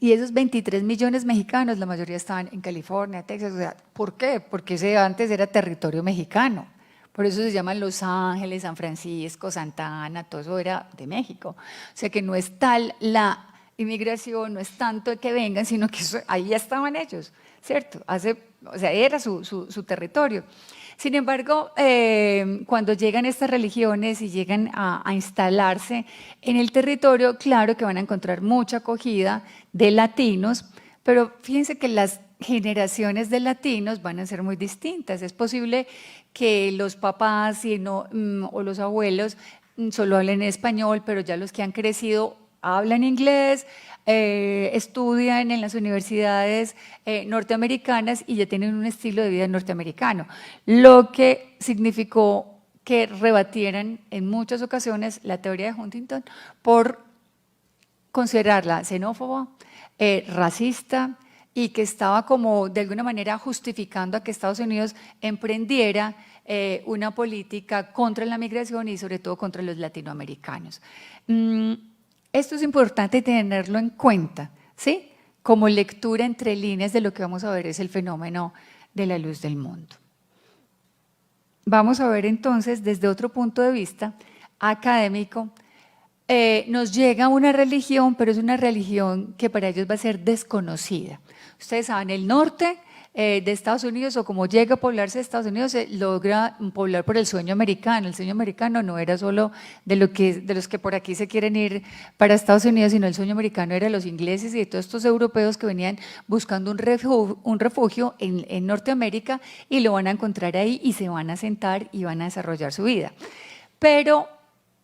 Y esos 23 millones mexicanos, la mayoría estaban en California, Texas. O sea, ¿por qué? Porque ese antes era territorio mexicano. Por eso se llaman Los Ángeles, San Francisco, Santa Ana, todo eso era de México. O sea que no es tal la inmigración, no es tanto que vengan, sino que ahí ya estaban ellos, ¿cierto? O sea, era su territorio. Sin embargo, cuando llegan estas religiones y llegan a instalarse en el territorio, claro que van a encontrar mucha acogida de latinos, pero fíjense que las generaciones de latinos van a ser muy distintas. Es posible que los papás o los abuelos solo hablen español, pero ya los que han crecido hablan inglés, estudian en las universidades norteamericanas y ya tienen un estilo de vida norteamericano, lo que significó que rebatieran en muchas ocasiones la teoría de Huntington por considerarla xenófoba, racista, y que estaba como de alguna manera justificando a que Estados Unidos emprendiera una política contra la migración y sobre todo contra los latinoamericanos. Esto es importante tenerlo en cuenta, ¿sí? Como lectura entre líneas de lo que vamos a ver es el fenómeno de la luz del mundo. Vamos a ver entonces desde otro punto de vista académico. Nos llega una religión, pero es una religión que para ellos va a ser desconocida. Ustedes saben, el norte de Estados Unidos, o como llega a poblarse de Estados Unidos, se logra poblar por el sueño americano. El sueño americano no era solo de los que por aquí se quieren ir para Estados Unidos, sino el sueño americano era de los ingleses y de todos estos europeos que venían buscando un refugio en Norteamérica, y lo van a encontrar ahí y se van a sentar y van a desarrollar su vida. Pero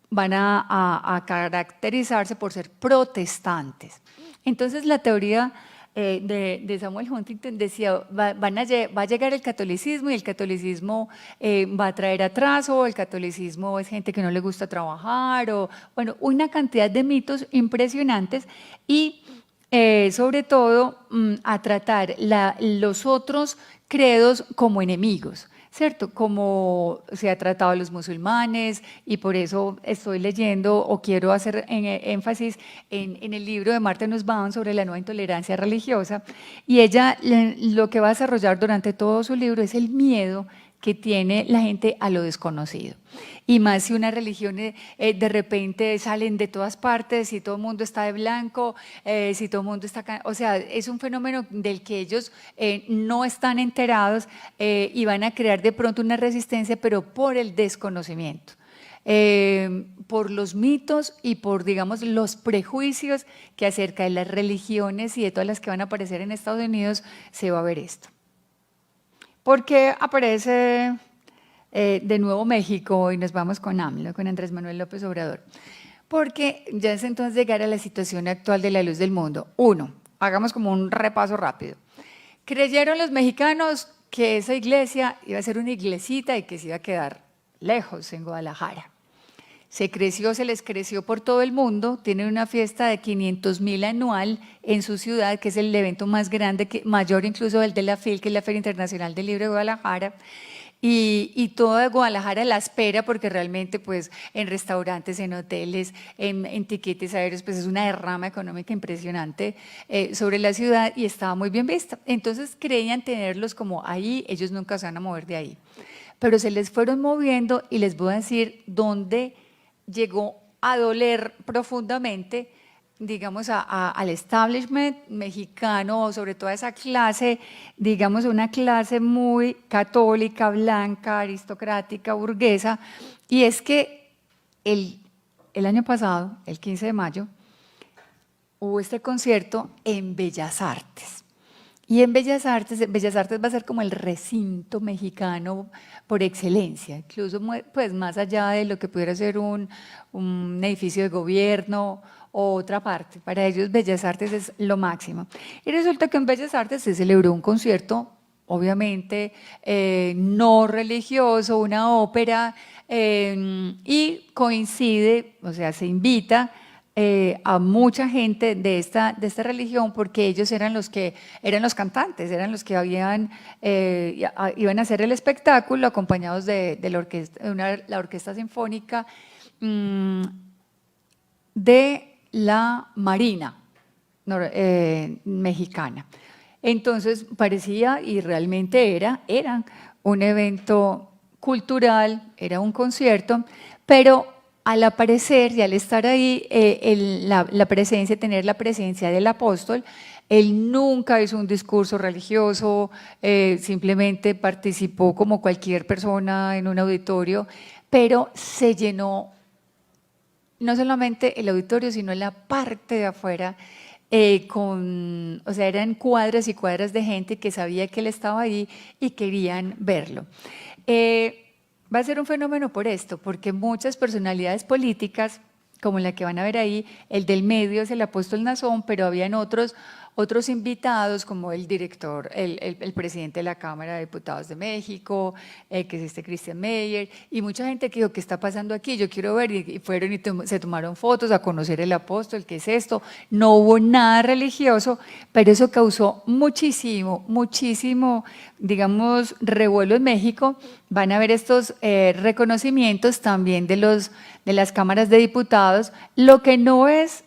van a caracterizarse por ser protestantes. Entonces la teoría de Samuel Huntington decía, va a llegar el catolicismo, y el catolicismo va a traer atraso, el catolicismo es gente que no le gusta trabajar, o bueno, una cantidad de mitos impresionantes, y sobre todo a tratar los otros credos como enemigos, ¿cierto? Como se ha tratado a los musulmanes, y por eso estoy leyendo o quiero hacer énfasis en el libro de Martha Nussbaum sobre la nueva intolerancia religiosa, y ella lo que va a desarrollar durante todo su libro es el miedo que tiene la gente a lo desconocido. Y más si una religión de repente salen de todas partes, si todo el mundo está de blanco, si todo el mundo está… O sea, es un fenómeno del que ellos no están enterados y van a crear de pronto una resistencia, pero por el desconocimiento. Por los mitos y por, digamos, los prejuicios que acerca de las religiones y de todas las que van a aparecer en Estados Unidos se va a ver esto. ¿Por qué aparece de nuevo México y nos vamos con AMLO, con Andrés Manuel López Obrador? Porque ya es entonces llegar a la situación actual de la luz del mundo. Uno, hagamos como un repaso rápido. Creyeron los mexicanos que esa iglesia iba a ser una iglesita y que se iba a quedar lejos en Guadalajara. Se les creció por todo el mundo, tienen una fiesta de 500,000 anual en su ciudad, que es el evento más grande, mayor incluso del de la FIL, que es la Feria Internacional del Libro de Guadalajara, y toda Guadalajara la espera porque realmente pues en restaurantes, en hoteles, en tiquetes aéreos, pues es una derrama económica impresionante sobre la ciudad y estaba muy bien vista. Entonces creían tenerlos como ahí, ellos nunca se van a mover de ahí. Pero se les fueron moviendo y les voy a decir dónde llegó a doler profundamente, digamos, al establishment mexicano, sobre todo a esa clase, digamos, una clase muy católica, blanca, aristocrática, burguesa, y es que el año pasado, el 15 de mayo, hubo este concierto en Bellas Artes. Y en Bellas Artes va a ser como el recinto mexicano por excelencia, incluso pues más allá de lo que pudiera ser un edificio de gobierno o otra parte. Para ellos Bellas Artes es lo máximo. Y resulta que en Bellas Artes se celebró un concierto, obviamente no religioso, una ópera, y coincide, o sea, se invita a mucha gente de esta religión porque ellos eran los cantantes, eran los que iban a hacer el espectáculo acompañados de la orquesta sinfónica de la Marina mexicana. Entonces parecía y realmente era un evento cultural, era un concierto, pero al aparecer y al estar ahí, tener la presencia del apóstol, él nunca hizo un discurso religioso, simplemente participó como cualquier persona en un auditorio, pero se llenó no solamente el auditorio, sino la parte de afuera, o sea, eran cuadras y cuadras de gente que sabía que él estaba ahí y querían verlo. Va a ser un fenómeno por esto, porque muchas personalidades políticas, como la que van a ver ahí, el del medio es el apóstol Nazón, pero habían otros invitados como el director, el presidente de la Cámara de Diputados de México, que es Christian Meyer, y mucha gente que dijo, ¿qué está pasando aquí? Yo quiero ver, y fueron y se tomaron fotos a conocer el apóstol, ¿qué es esto? No hubo nada religioso, pero eso causó muchísimo, digamos, revuelo en México. Van a ver estos reconocimientos también de las cámaras de diputados, lo que no es,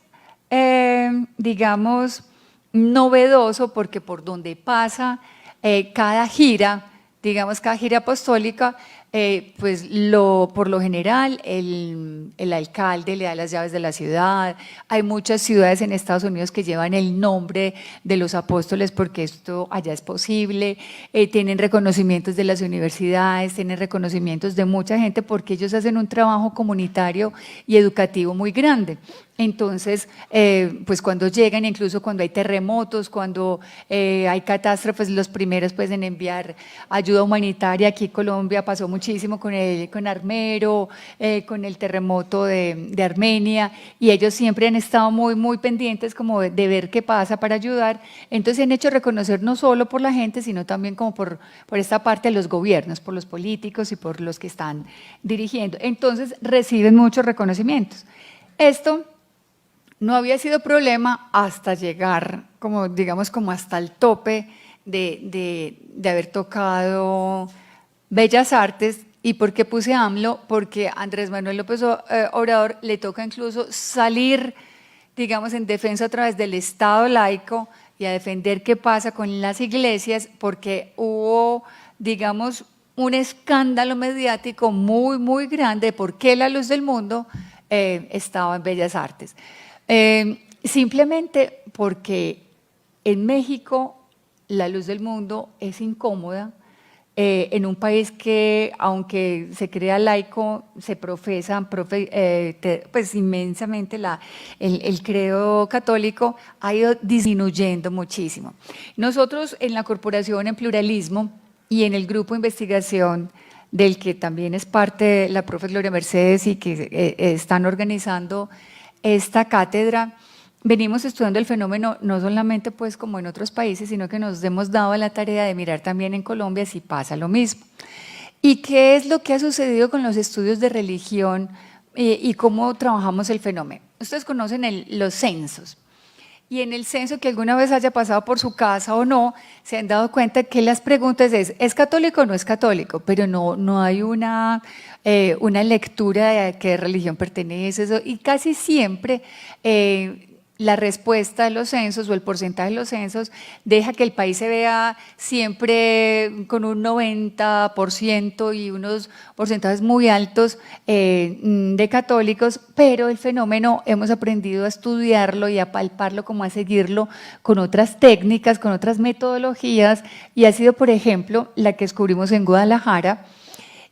digamos, novedoso, porque por donde pasa cada gira, digamos cada gira apostólica, pues por lo general el alcalde le da las llaves de la ciudad. Hay muchas ciudades en Estados Unidos que llevan el nombre de los apóstoles porque esto allá es posible, tienen reconocimientos de las universidades, tienen reconocimientos de mucha gente porque ellos hacen un trabajo comunitario y educativo muy grande. Entonces, pues cuando llegan, incluso cuando hay terremotos, cuando hay catástrofes, los primeros pues en enviar ayuda humanitaria. Aquí en Colombia pasó muchísimo con Armero, con el terremoto de Armenia, y ellos siempre han estado muy pendientes como de ver qué pasa para ayudar. Entonces se han hecho reconocer no solo por la gente, sino también como por esta parte de los gobiernos, por los políticos y por los que están dirigiendo. Entonces reciben muchos reconocimientos. Esto no había sido problema hasta llegar, como digamos, como hasta el tope de haber tocado Bellas Artes. ¿Y por qué puse AMLO? Porque a Andrés Manuel López Obrador le toca incluso salir, digamos, en defensa a través del Estado laico y a defender qué pasa con las iglesias, porque hubo, digamos, un escándalo mediático muy, muy grande de por qué la luz del mundo estaba en Bellas Artes. Simplemente porque en México la luz del mundo es incómoda, en un país que, aunque se crea laico, se profesa pues inmensamente el credo católico, ha ido disminuyendo muchísimo. Nosotros en la Corporación en Pluralismo y en el grupo de investigación del que también es parte la profe Gloria Mercedes y que están organizando esta cátedra, venimos estudiando el fenómeno no solamente pues como en otros países, sino que nos hemos dado la tarea de mirar también en Colombia si pasa lo mismo. ¿Y qué es lo que ha sucedido con los estudios de religión y cómo trabajamos el fenómeno? Ustedes conocen los censos. Y en el censo que alguna vez haya pasado por su casa o no, se han dado cuenta que las preguntas ¿es católico o no es católico? Pero no hay una lectura de a qué religión pertenece, eso, y casi siempre la respuesta de los censos o el porcentaje de los censos deja que el país se vea siempre con un 90% y unos porcentajes muy altos de católicos, pero el fenómeno hemos aprendido a estudiarlo y a palparlo, como a seguirlo con otras técnicas, con otras metodologías, y ha sido, por ejemplo, la que descubrimos en Guadalajara,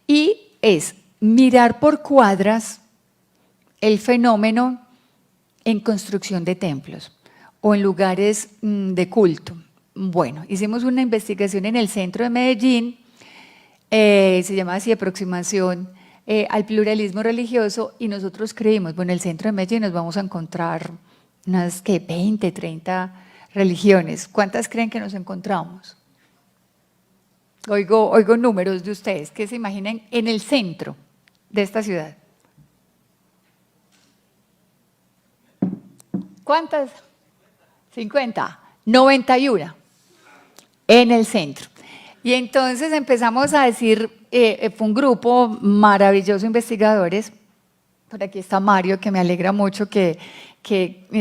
y es mirar por cuadras el fenómeno en construcción de templos o en lugares de culto. Bueno, hicimos una investigación en el centro de Medellín, se llama así Aproximación al Pluralismo Religioso, y nosotros creímos, bueno, en el centro de Medellín nos vamos a encontrar unas 20, 30 religiones. ¿Cuántas creen que nos encontramos? Oigo números de ustedes, que se imaginen en el centro de esta ciudad. ¿Cuántas? 50, 91 en el centro. Y entonces empezamos a decir, fue un grupo maravilloso de investigadores. Por aquí está Mario, que me alegra mucho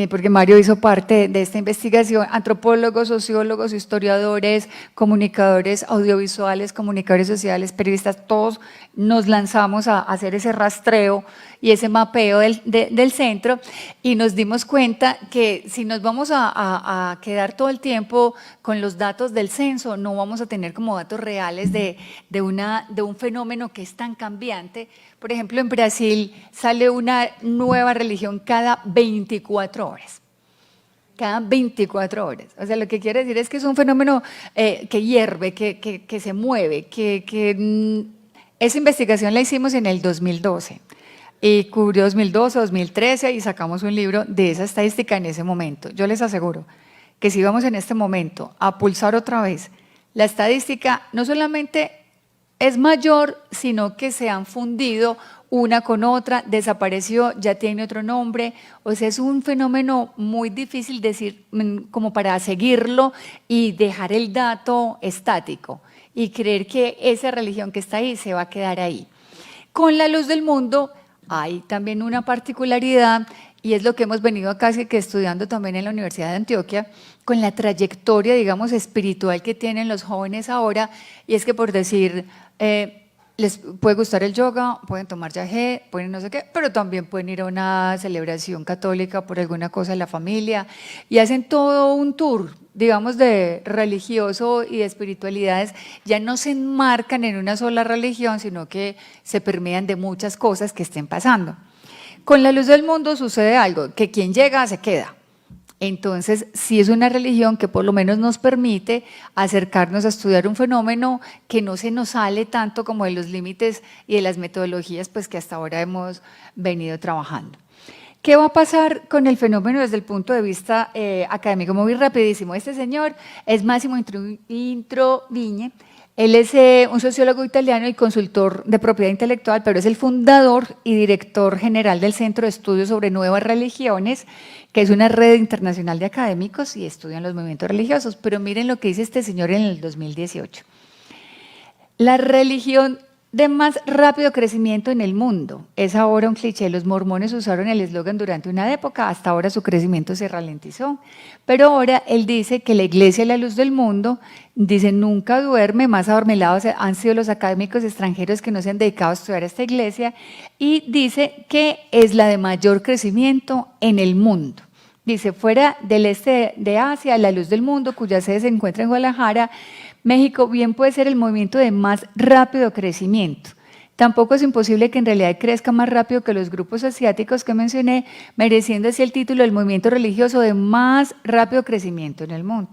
porque Mario hizo parte de esta investigación, antropólogos, sociólogos, historiadores, comunicadores audiovisuales, comunicadores sociales, periodistas, todos nos lanzamos a hacer ese rastreo y ese mapeo del centro, y nos dimos cuenta que si nos vamos a quedar todo el tiempo con los datos del censo, no vamos a tener como datos reales de un fenómeno que es tan cambiante. Por ejemplo, en Brasil sale una nueva religión cada 24 horas. Cada 24 horas. O sea, lo que quiere decir es que es un fenómeno que hierve, que se mueve, esa investigación la hicimos en el 2012 y cubrió 2012, 2013 y sacamos un libro de esa estadística en ese momento. Yo les aseguro que si vamos en este momento a pulsar otra vez, la estadística no solamente es mayor, sino que se han fundido una con otra, desapareció, ya tiene otro nombre. O sea, es un fenómeno muy difícil decir, como para seguirlo y dejar el dato estático y creer que esa religión que está ahí se va a quedar ahí. Con la luz del mundo hay también una particularidad, y es lo que hemos venido casi que estudiando también en la Universidad de Antioquia, con la trayectoria, digamos, espiritual que tienen los jóvenes ahora, y es que, por decir, les puede gustar el yoga, pueden tomar yagé, pueden no sé qué, pero también pueden ir a una celebración católica por alguna cosa de la familia, y hacen todo un tour, digamos, de religioso y de espiritualidades. Ya no se enmarcan en una sola religión, sino que se permean de muchas cosas que estén pasando. Con la luz del mundo sucede algo, que quien llega se queda. Entonces, sí es una religión que por lo menos nos permite acercarnos a estudiar un fenómeno que no se nos sale tanto como de los límites y de las metodologías pues, que hasta ahora hemos venido trabajando. ¿Qué va a pasar con el fenómeno desde el punto de vista académico? Muy rapidísimo. Este señor es Massimo Introvigne. Él es un sociólogo italiano y consultor de propiedad intelectual, pero es el fundador y director general del Centro de Estudios sobre Nuevas Religiones, que es una red internacional de académicos y estudian los movimientos religiosos. Pero miren lo que dice este señor en el 2018. La religión de más rápido crecimiento en el mundo. Es ahora un cliché, los mormones usaron el eslogan durante una época, hasta ahora su crecimiento se ralentizó, pero ahora él dice que la iglesia es la luz del mundo, dice nunca duerme, más adormilados han sido los académicos extranjeros que no se han dedicado a estudiar esta iglesia, y dice que es la de mayor crecimiento en el mundo. Dice, fuera del este de Asia, la luz del mundo, cuya sede se encuentra en Guadalajara, México bien puede ser el movimiento de más rápido crecimiento. Tampoco es imposible que en realidad crezca más rápido que los grupos asiáticos que mencioné, mereciendo así el título del movimiento religioso de más rápido crecimiento en el mundo.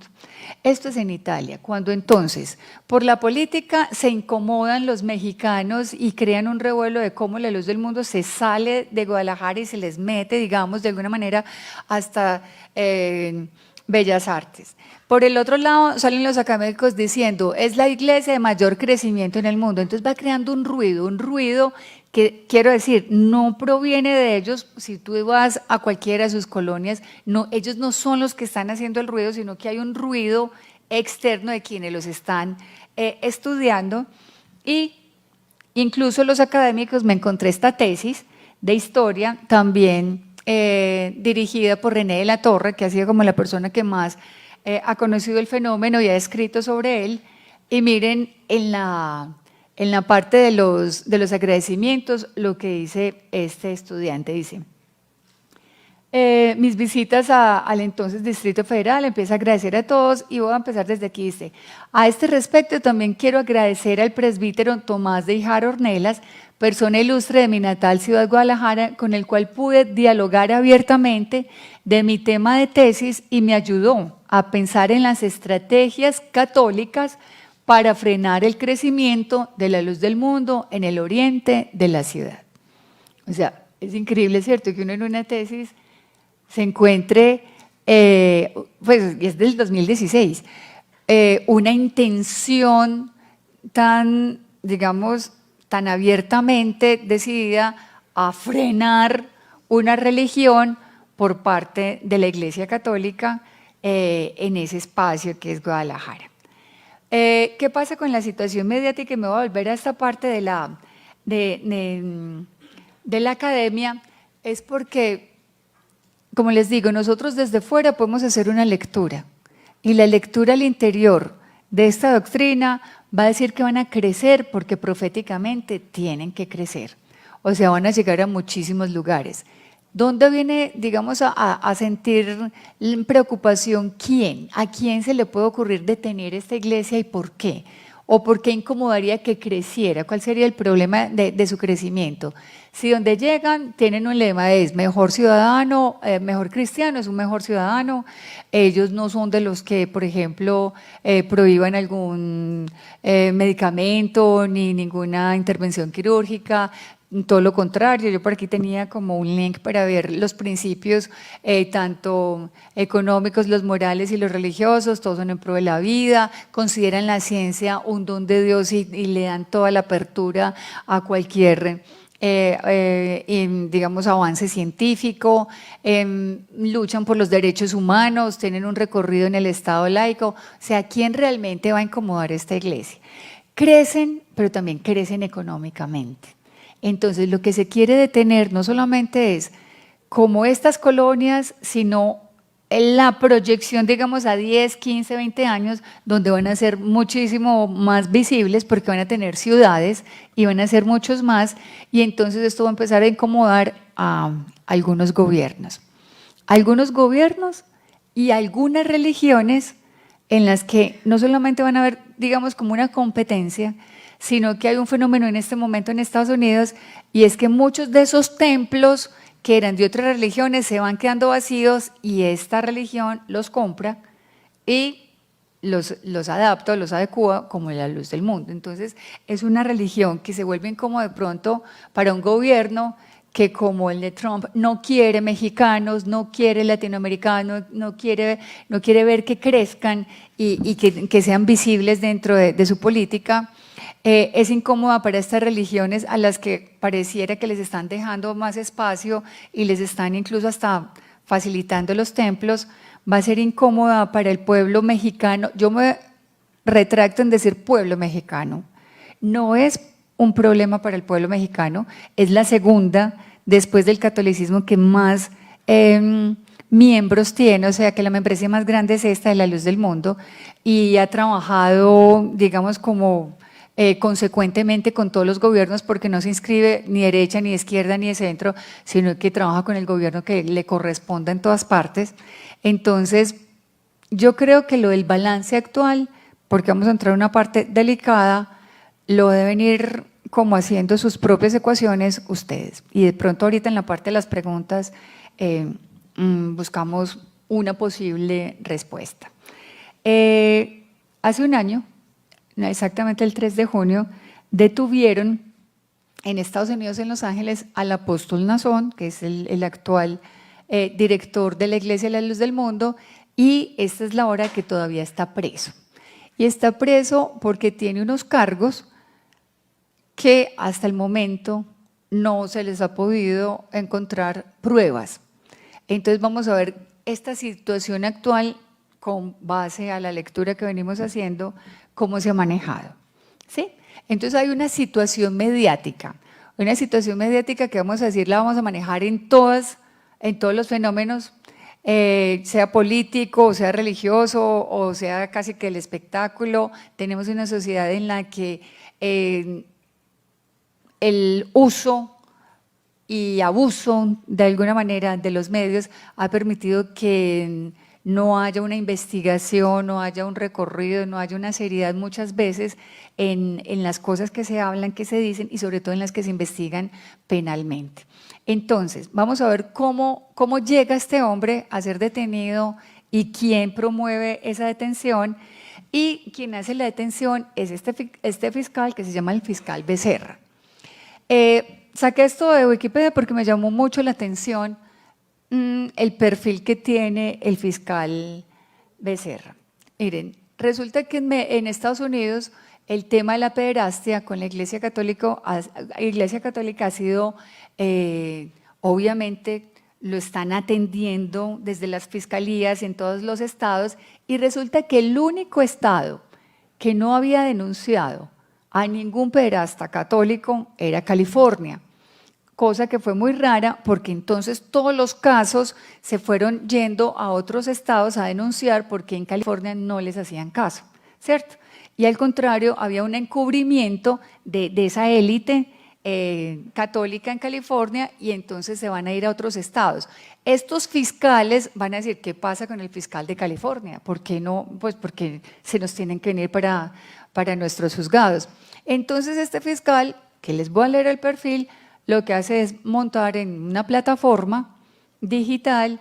Esto es en Italia, cuando entonces por la política se incomodan los mexicanos y crean un revuelo de cómo la luz del mundo se sale de Guadalajara y se les mete, digamos, de alguna manera hasta Bellas Artes. Por el otro lado salen los académicos diciendo es la iglesia de mayor crecimiento en el mundo, entonces va creando un ruido que, quiero decir, no proviene de ellos. Si tú vas a cualquiera de sus colonias, no, ellos no son los que están haciendo el ruido, sino que hay un ruido externo de quienes los están estudiando. Y incluso los académicos, me encontré esta tesis de historia, también dirigida por René de la Torre, que ha sido como la persona que más ha conocido el fenómeno y ha escrito sobre él, y miren en la parte de los agradecimientos lo que dice este estudiante, dice, mis visitas al entonces Distrito Federal, empiezo a agradecer a todos y voy a empezar desde aquí, dice, a este respecto también quiero agradecer al presbítero Tomás de Ijar Ornelas, persona ilustre de mi natal ciudad Guadalajara, con el cual pude dialogar abiertamente de mi tema de tesis y me ayudó a pensar en las estrategias católicas para frenar el crecimiento de la luz del mundo en el oriente de la ciudad. O sea, es increíble, ¿cierto?, que uno en una tesis se encuentre, pues es del 2016, una intención tan, digamos, tan abiertamente decidida a frenar una religión por parte de la Iglesia Católica en ese espacio que es Guadalajara. ¿Qué pasa con la situación mediática? Y me voy a volver a esta parte de la academia, es porque, como les digo, nosotros desde fuera podemos hacer una lectura, y la lectura al interior de esta doctrina va a decir que van a crecer porque proféticamente tienen que crecer, o sea, van a llegar a muchísimos lugares. ¿Dónde viene, digamos, a sentir preocupación quién? ¿A quién se le puede ocurrir detener esta iglesia y por qué? ¿O por qué incomodaría que creciera? ¿Cuál sería el problema de su crecimiento? Si donde llegan tienen un lema es mejor ciudadano, mejor cristiano, es un mejor ciudadano, ellos no son de los que, por ejemplo, prohíban algún medicamento ni ninguna intervención quirúrgica, todo lo contrario. Yo por aquí tenía como un link para ver los principios tanto económicos, los morales y los religiosos, todos son en pro de la vida, consideran la ciencia un don de Dios y le dan toda la apertura a cualquier digamos, avance científico, luchan por los derechos humanos, tienen un recorrido en el Estado laico. O sea, ¿quién realmente va a incomodar esta iglesia? Crecen, pero también crecen económicamente. Entonces, lo que se quiere detener no solamente es como estas colonias, sino en la proyección, digamos, a 10, 15, 20 años, donde van a ser muchísimo más visibles porque van a tener ciudades y van a ser muchos más, y entonces esto va a empezar a incomodar a algunos gobiernos. Algunos gobiernos y algunas religiones en las que no solamente van a haber, digamos, como una competencia, sino que hay un fenómeno en este momento en Estados Unidos, y es que muchos de esos templos que eran de otras religiones se van quedando vacíos y esta religión los compra y los adapta, los adecua como la luz del mundo. Entonces es una religión que se vuelve como de pronto para un gobierno que, como el de Trump, no quiere mexicanos, no quiere latinoamericanos, no quiere ver que crezcan y que sean visibles dentro de su política. Es incómoda para estas religiones a las que pareciera que les están dejando más espacio y les están incluso hasta facilitando los templos. Va a ser incómoda para el pueblo mexicano. Yo me retracto en decir pueblo mexicano. No es un problema para el pueblo mexicano. Es la segunda, después del catolicismo, que más miembros tiene, o sea que la membresía más grande es esta de La Luz del Mundo, y ha trabajado, digamos, como consecuentemente con todos los gobiernos, porque no se inscribe ni derecha, ni izquierda, ni de centro, sino que trabaja con el gobierno que le corresponda en todas partes. Entonces, yo creo que lo del balance actual, porque vamos a entrar en una parte delicada, lo deben ir como haciendo sus propias ecuaciones ustedes. Y de pronto ahorita en la parte de las preguntas buscamos una posible respuesta. Hace un año, exactamente el 3 de junio, detuvieron en Estados Unidos, en Los Ángeles, al apóstol Nazón, que es el actual director de la Iglesia de la Luz del Mundo, y esta es la hora que todavía está preso. Y está preso porque tiene unos cargos que hasta el momento no se les ha podido encontrar pruebas. Entonces vamos a ver esta situación actual con base a la lectura que venimos haciendo, cómo se ha manejado, ¿sí? Entonces hay una situación mediática que vamos a decir la vamos a manejar en todos los fenómenos, sea político, o sea religioso, o sea casi que el espectáculo. Tenemos una sociedad en la que el uso y abuso de alguna manera de los medios ha permitido que no haya una investigación, no haya un recorrido, no haya una seriedad muchas veces en las cosas que se hablan, que se dicen y sobre todo en las que se investigan penalmente. Entonces, vamos a ver cómo llega este hombre a ser detenido y quién promueve esa detención, y quien hace la detención es este fiscal que se llama el fiscal Becerra. Saqué esto de Wikipedia porque me llamó mucho la atención el perfil que tiene el fiscal Becerra. Miren, resulta que en Estados Unidos el tema de la pederastia con la Iglesia Católica ha sido, obviamente, lo están atendiendo desde las fiscalías en todos los estados, y resulta que el único estado que no había denunciado a ningún pederasta católico era California, cosa que fue muy rara porque entonces todos los casos se fueron yendo a otros estados a denunciar porque en California no les hacían caso, ¿cierto? Y al contrario, había un encubrimiento de esa élite católica en California, y entonces se van a ir a otros estados. Estos fiscales van a decir, ¿qué pasa con el fiscal de California? ¿Por qué no? Pues porque se nos tienen que venir para nuestros juzgados. Entonces este fiscal, que les voy a leer el perfil, lo que hace es montar en una plataforma digital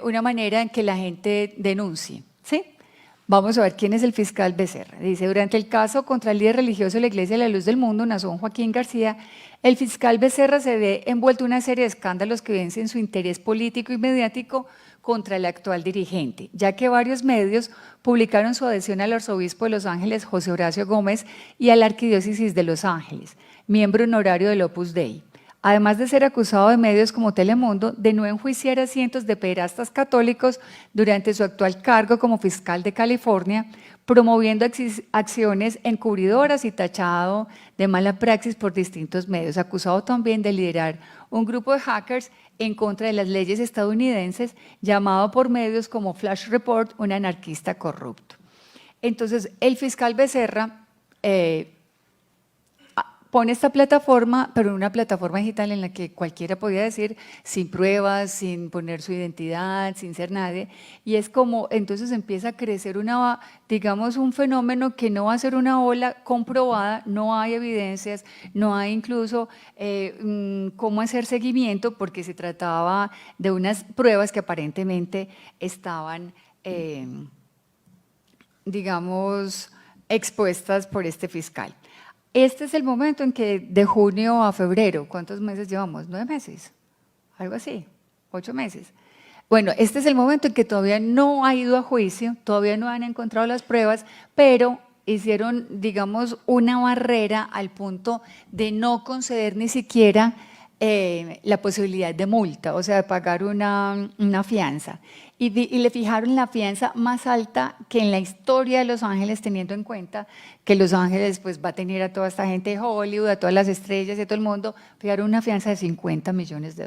una manera en que la gente denuncie, ¿sí? Vamos a ver quién es el fiscal Becerra. Dice, durante el caso contra el líder religioso de la Iglesia de la Luz del Mundo, Nazón Joaquín García, el fiscal Becerra se ve envuelto en una serie de escándalos que evidencian su interés político y mediático contra el actual dirigente, ya que varios medios publicaron su adhesión al arzobispo de Los Ángeles, José Horacio Gómez, y a la arquidiócesis de Los Ángeles, miembro honorario del Opus Dei. Además de ser acusado de medios como Telemundo de no enjuiciar a cientos de pederastas católicos durante su actual cargo como fiscal de California, promoviendo acciones encubridoras y tachado de mala praxis por distintos medios, acusado también de liderar un grupo de hackers en contra de las leyes estadounidenses, llamado por medios como Flash Report un anarquista corrupto. Entonces, el fiscal Becerra pone esta plataforma, pero en una plataforma digital en la que cualquiera podía decir, sin pruebas, sin poner su identidad, sin ser nadie, y es como, entonces empieza a crecer digamos, un fenómeno que no va a ser una ola comprobada, no hay evidencias, no hay incluso cómo hacer seguimiento, porque se trataba de unas pruebas que aparentemente estaban, digamos, expuestas por este fiscal. Este es el momento en que de junio a febrero, ¿cuántos meses llevamos? 9 meses, algo así, 8 meses. Bueno, este es el momento en que todavía no ha ido a juicio, todavía no han encontrado las pruebas, pero hicieron, digamos, una barrera al punto de no conceder ni siquiera la posibilidad de multa, o sea, de pagar una fianza. y le fijaron la fianza más alta que en la historia de Los Ángeles, teniendo en cuenta que Los Ángeles pues, va a tener a toda esta gente de Hollywood, a todas las estrellas y a todo el mundo, fijaron una fianza de $50 millones,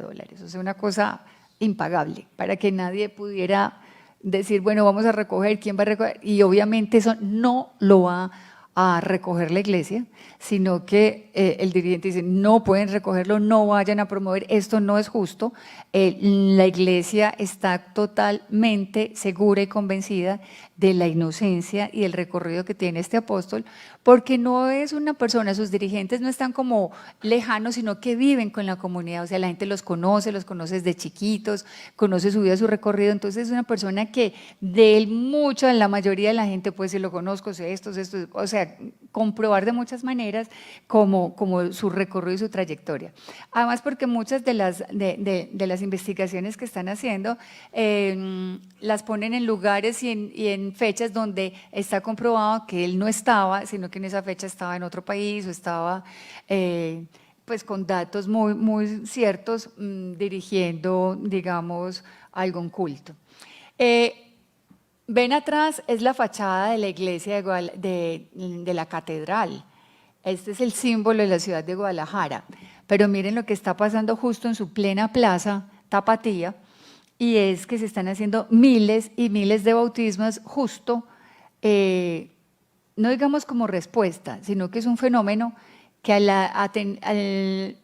o sea, una cosa impagable, para que nadie pudiera decir, bueno, vamos a recoger, ¿quién va a recoger? Y obviamente eso no lo va a recoger la iglesia, sino que el dirigente dice, no pueden recogerlo, no vayan a promover, esto no es justo. La iglesia está totalmente segura y convencida de la inocencia y el recorrido que tiene este apóstol, porque no es una persona, sus dirigentes no están como lejanos, sino que viven con la comunidad, o sea, la gente los conoce desde chiquitos, conoce su vida, su recorrido, entonces es una persona que de él mucha, la mayoría de la gente pues si lo conozco, sé esto, o sea, comprobar de muchas maneras como su recorrido y su trayectoria. Además porque muchas de las investigaciones que están haciendo las ponen en lugares y en fechas donde está comprobado que él no estaba, sino que en esa fecha estaba en otro país o estaba pues con datos muy ciertos dirigiendo, digamos, algún culto. Ven atrás es la fachada de la iglesia de la catedral. Este es el símbolo de la ciudad de Guadalajara. Pero miren lo que está pasando justo en su plena plaza Tapatía, y es que se están haciendo miles y miles de bautismos justo, no digamos como respuesta, sino que es un fenómeno que al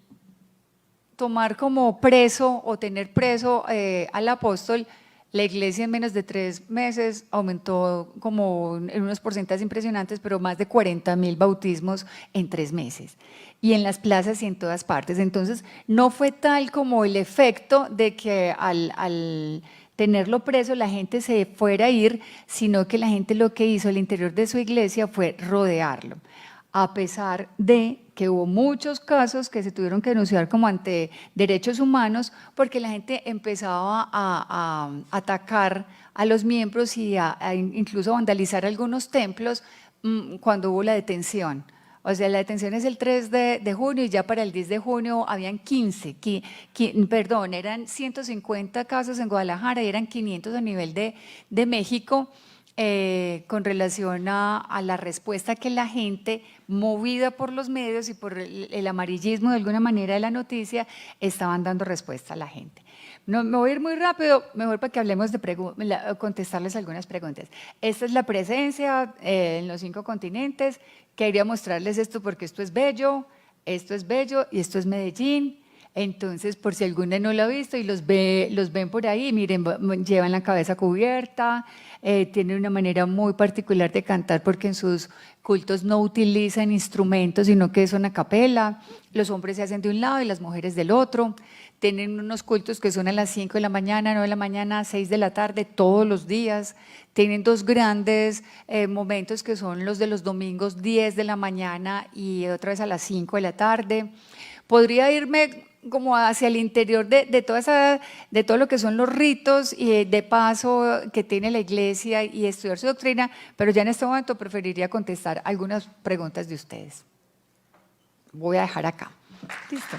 tomar como preso o tener preso al apóstol, la iglesia en menos de 3 meses aumentó como en unos porcentajes impresionantes, pero más de 40.000 bautismos en 3 meses. Y en las plazas y en todas partes. Entonces, no fue tal como el efecto de que al tenerlo preso la gente se fuera a ir, sino que la gente lo que hizo al interior de su iglesia fue rodearlo. A pesar de que hubo muchos casos que se tuvieron que denunciar como ante derechos humanos porque la gente empezaba a atacar a los miembros y incluso vandalizar algunos templos cuando hubo la detención. O sea, la detención es el 3 de junio y ya para el 10 de junio habían eran 150 casos en Guadalajara y eran 500 a nivel de México. Con relación a la respuesta que la gente, movida por los medios y por el amarillismo de alguna manera de la noticia, estaban dando respuesta a la gente. No, me voy a ir muy rápido, mejor para que hablemos de contestarles algunas preguntas. Esta es la presencia en los 5 continentes. Quería mostrarles esto porque esto es bello y esto es Medellín. Entonces, por si alguna no lo ha visto y los ven por ahí, miren, llevan la cabeza cubierta, tienen una manera muy particular de cantar porque en sus cultos no utilizan instrumentos, sino que son a capela. Los hombres se hacen de un lado y las mujeres del otro. Tienen unos cultos que son a las 5 de la mañana, 9 de la mañana, 6 de la tarde, todos los días. Tienen 2 grandes momentos que son los de los domingos, 10 de la mañana y otra vez a las 5 de la tarde. Podría irme como hacia el interior de todo lo que son los ritos y de paso que tiene la iglesia y estudiar su doctrina, pero ya en este momento preferiría contestar algunas preguntas de ustedes. Voy a dejar acá. Listo.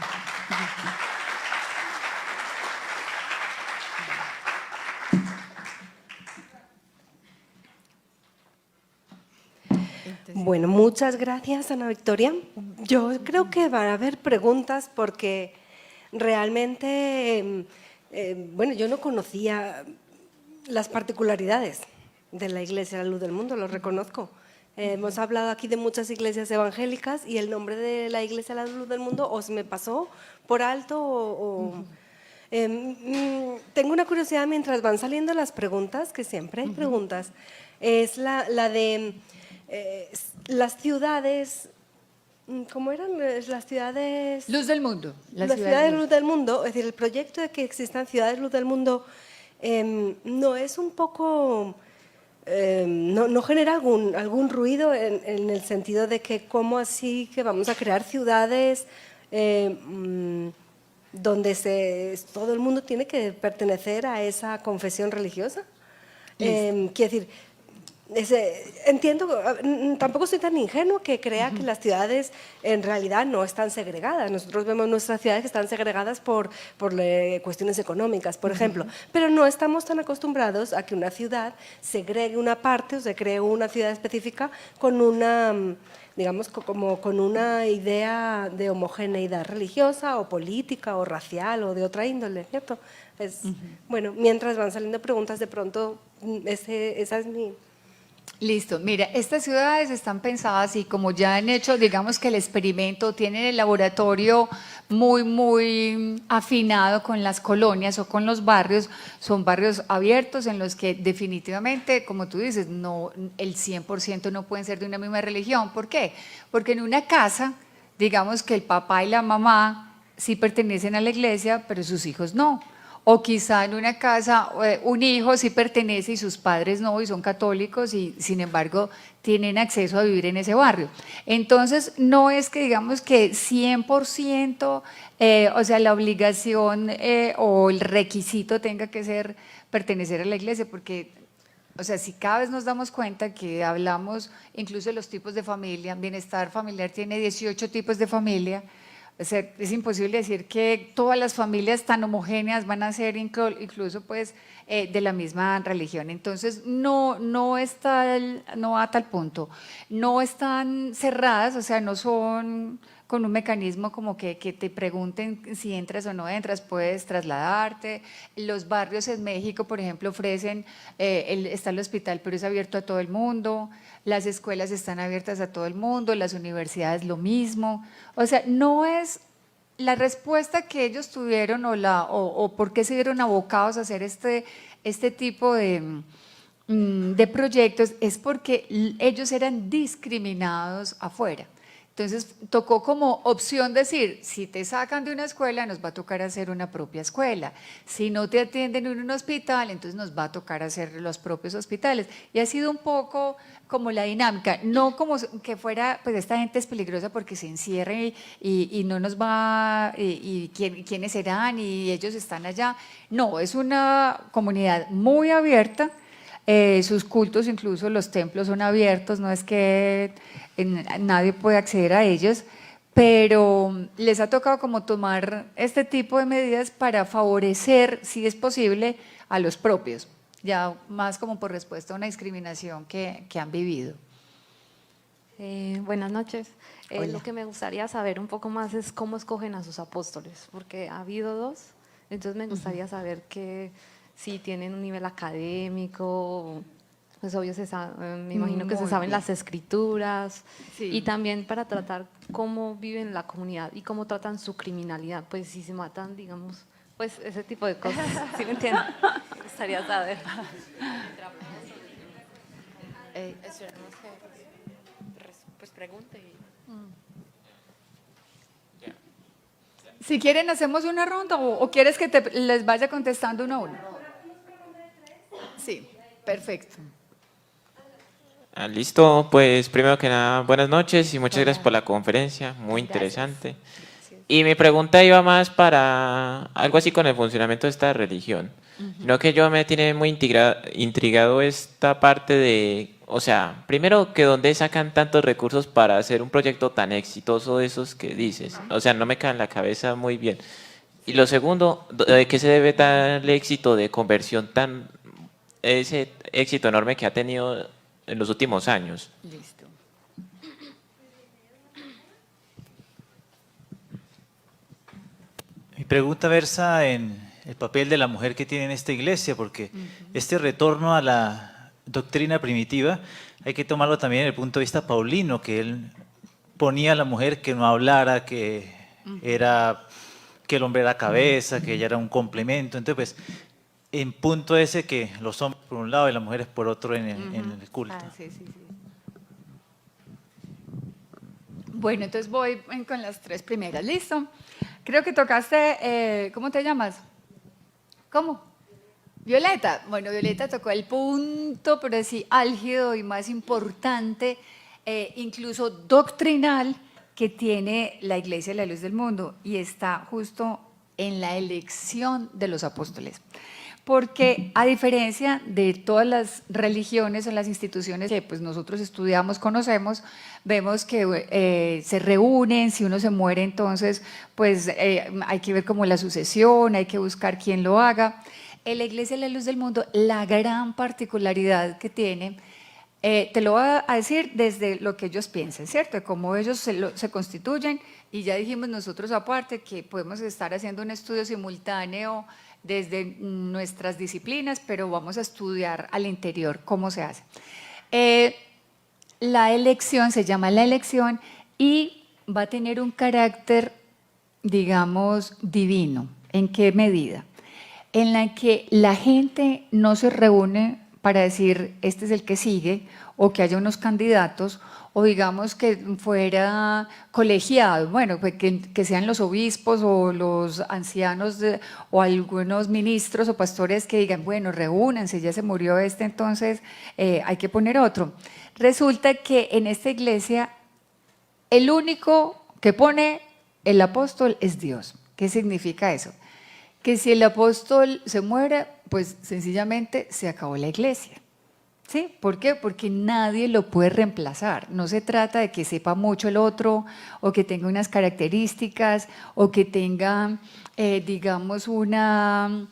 Bueno, muchas gracias, Ana Victoria. Yo creo que van a haber preguntas porque realmente, bueno, yo no conocía las particularidades de la Iglesia de la Luz del Mundo, lo reconozco. Hemos hablado aquí de muchas iglesias evangélicas y el nombre de la Iglesia de la Luz del Mundo o se me pasó por alto tengo una curiosidad mientras van saliendo las preguntas, que siempre hay preguntas, es la de las ciudades. ¿Cómo eran las ciudades? Luz del mundo. Las ciudades Luz del Mundo, es decir, el proyecto de que existan ciudades Luz del Mundo no es un poco, no genera algún ruido en el sentido de que cómo así que vamos a crear ciudades donde todo el mundo tiene que pertenecer a esa confesión religiosa. Quiero decir, entiendo, tampoco soy tan ingenuo que crea que las ciudades en realidad no están segregadas. Nosotros vemos nuestras ciudades que están segregadas por cuestiones económicas, por ejemplo, pero no estamos tan acostumbrados a que una ciudad segregue una parte o se cree una ciudad específica con una, digamos, como con una idea de homogeneidad religiosa o política o racial o de otra índole, ¿cierto? Bueno, mientras van saliendo preguntas, de pronto esa es mi... Listo, mira, estas ciudades están pensadas y como ya han hecho, digamos que el experimento, tienen el laboratorio muy afinado con las colonias o con los barrios, son barrios abiertos en los que definitivamente, como tú dices, no, el 100% no pueden ser de una misma religión. ¿Por qué? Porque en una casa, digamos que el papá y la mamá sí pertenecen a la iglesia, pero sus hijos no. O quizá en una casa un hijo sí pertenece y sus padres no, y son católicos y sin embargo tienen acceso a vivir en ese barrio. Entonces no es que digamos que 100%, o sea, la obligación o el requisito tenga que ser pertenecer a la iglesia, porque, o sea, si cada vez nos damos cuenta que hablamos incluso de los tipos de familia, bienestar familiar tiene 18 tipos de familia. O sea, es imposible decir que todas las familias tan homogéneas van a ser incluso pues de la misma religión. Entonces no va a tal punto. No están cerradas, o sea, no son con un mecanismo como que te pregunten si entras o no entras, puedes trasladarte. Los barrios en México, por ejemplo, ofrecen, está el hospital, pero es abierto a todo el mundo. Las escuelas están abiertas a todo el mundo, las universidades lo mismo. O sea, no es la respuesta que ellos tuvieron o por qué se vieron abocados a hacer este tipo de proyectos, es porque ellos eran discriminados afuera. Entonces tocó como opción decir, si te sacan de una escuela nos va a tocar hacer una propia escuela, si no te atienden en un hospital entonces nos va a tocar hacer los propios hospitales, y ha sido un poco como la dinámica, no como que fuera, pues esta gente es peligrosa porque se encierra y no nos va, y quiénes serán y ellos están allá, no, es una comunidad muy abierta. Sus cultos, incluso los templos son abiertos, no es que nadie puede acceder a ellos, pero les ha tocado como tomar este tipo de medidas para favorecer, si es posible, a los propios, ya más como por respuesta a una discriminación que han vivido. Buenas noches. Hola. Lo que me gustaría saber un poco más es cómo escogen a sus apóstoles, porque ha habido dos, entonces me gustaría saber que si tienen un nivel académico, pues obvio me imagino que se saben las escrituras, sí. Y también para tratar cómo viven la comunidad y cómo tratan su criminalidad, pues si se matan, digamos, pues ese tipo de cosas, ¿sí me entienden? Me gustaría saber. Pues pregunte y... Si quieren hacemos una ronda o quieres que les vaya contestando uno a uno. Sí, perfecto. Listo, pues primero que nada, buenas noches y muchas gracias por la conferencia, muy interesante. Y mi pregunta iba más para algo así con el funcionamiento de esta religión. No, que yo me tiene muy intrigado esta parte de, o sea, primero que dónde sacan tantos recursos para hacer un proyecto tan exitoso de esos que dices. O sea, no me cae en la cabeza muy bien. Y lo segundo, ¿de qué se debe tal éxito de conversión ese éxito enorme que ha tenido en los últimos años? Listo. Mi pregunta versa en el papel de la mujer que tiene en esta iglesia, porque este retorno a la doctrina primitiva hay que tomarlo también desde el punto de vista paulino, que él ponía a la mujer que no hablara, que el hombre era cabeza, que ella era un complemento. Entonces, pues, en punto ese que los hombres por un lado y las mujeres por otro en el culto. Sí. Bueno, entonces voy con las tres primeras. ¿Listo? Creo que tocaste, ¿cómo te llamas? ¿Cómo? Violeta. Bueno, Violeta tocó el punto, pero sí álgido y más importante, incluso doctrinal, que tiene la Iglesia de la Luz del Mundo, y está justo en la elección de los apóstoles. porque a diferencia de todas las religiones o las instituciones que pues, nosotros estudiamos, conocemos, vemos que se reúnen, si uno se muere entonces pues hay que ver como la sucesión, hay que buscar quién lo haga. En la Iglesia de la Luz del Mundo, la gran particularidad que tiene, te lo voy a decir desde lo que ellos piensan, ¿cierto? De cómo ellos se constituyen, y ya dijimos nosotros aparte que podemos estar haciendo un estudio simultáneo desde nuestras disciplinas, pero vamos a estudiar al interior cómo se hace. La elección se llama la elección y va a tener un carácter, digamos, divino. ¿En qué medida? En la que la gente no se reúne para decir este es el que sigue, o que haya unos candidatos, o digamos que fuera colegiado, bueno, pues que sean los obispos o los ancianos o algunos ministros o pastores que digan, bueno, reúnanse, ya se murió este, entonces hay que poner otro. Resulta que en esta iglesia el único que pone el apóstol es Dios. ¿Qué significa eso? Que si el apóstol se muere, pues sencillamente se acabó la iglesia. ¿Sí? ¿Por qué? Porque nadie lo puede reemplazar. No se trata de que sepa mucho el otro o que tenga unas características o que tenga, digamos, una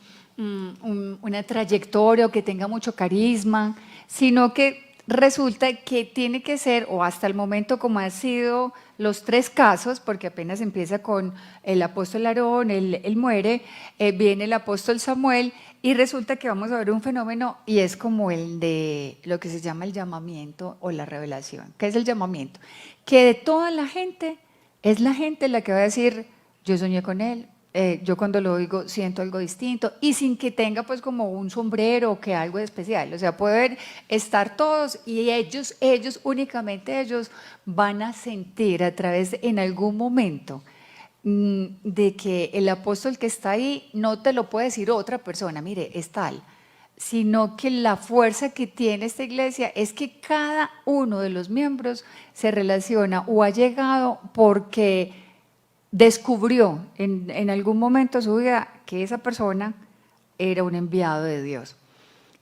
trayectoria o que tenga mucho carisma, sino que resulta que tiene que ser, o hasta el momento como han sido los 3 casos, porque apenas empieza con el apóstol Aarón, él muere, viene el apóstol Samuel, y resulta que vamos a ver un fenómeno y es como el de lo que se llama el llamamiento o la revelación. ¿Qué es el llamamiento? Que de toda la gente, es la gente la que va a decir, yo soñé con él, yo cuando lo oigo siento algo distinto, y sin que tenga pues como un sombrero o que algo especial, o sea, pueden estar todos y ellos, únicamente ellos van a sentir a través en algún momento de que el apóstol que está ahí no te lo puede decir otra persona, mire, es tal, sino que la fuerza que tiene esta iglesia es que cada uno de los miembros se relaciona o ha llegado porque descubrió en algún momento de su vida que esa persona era un enviado de Dios.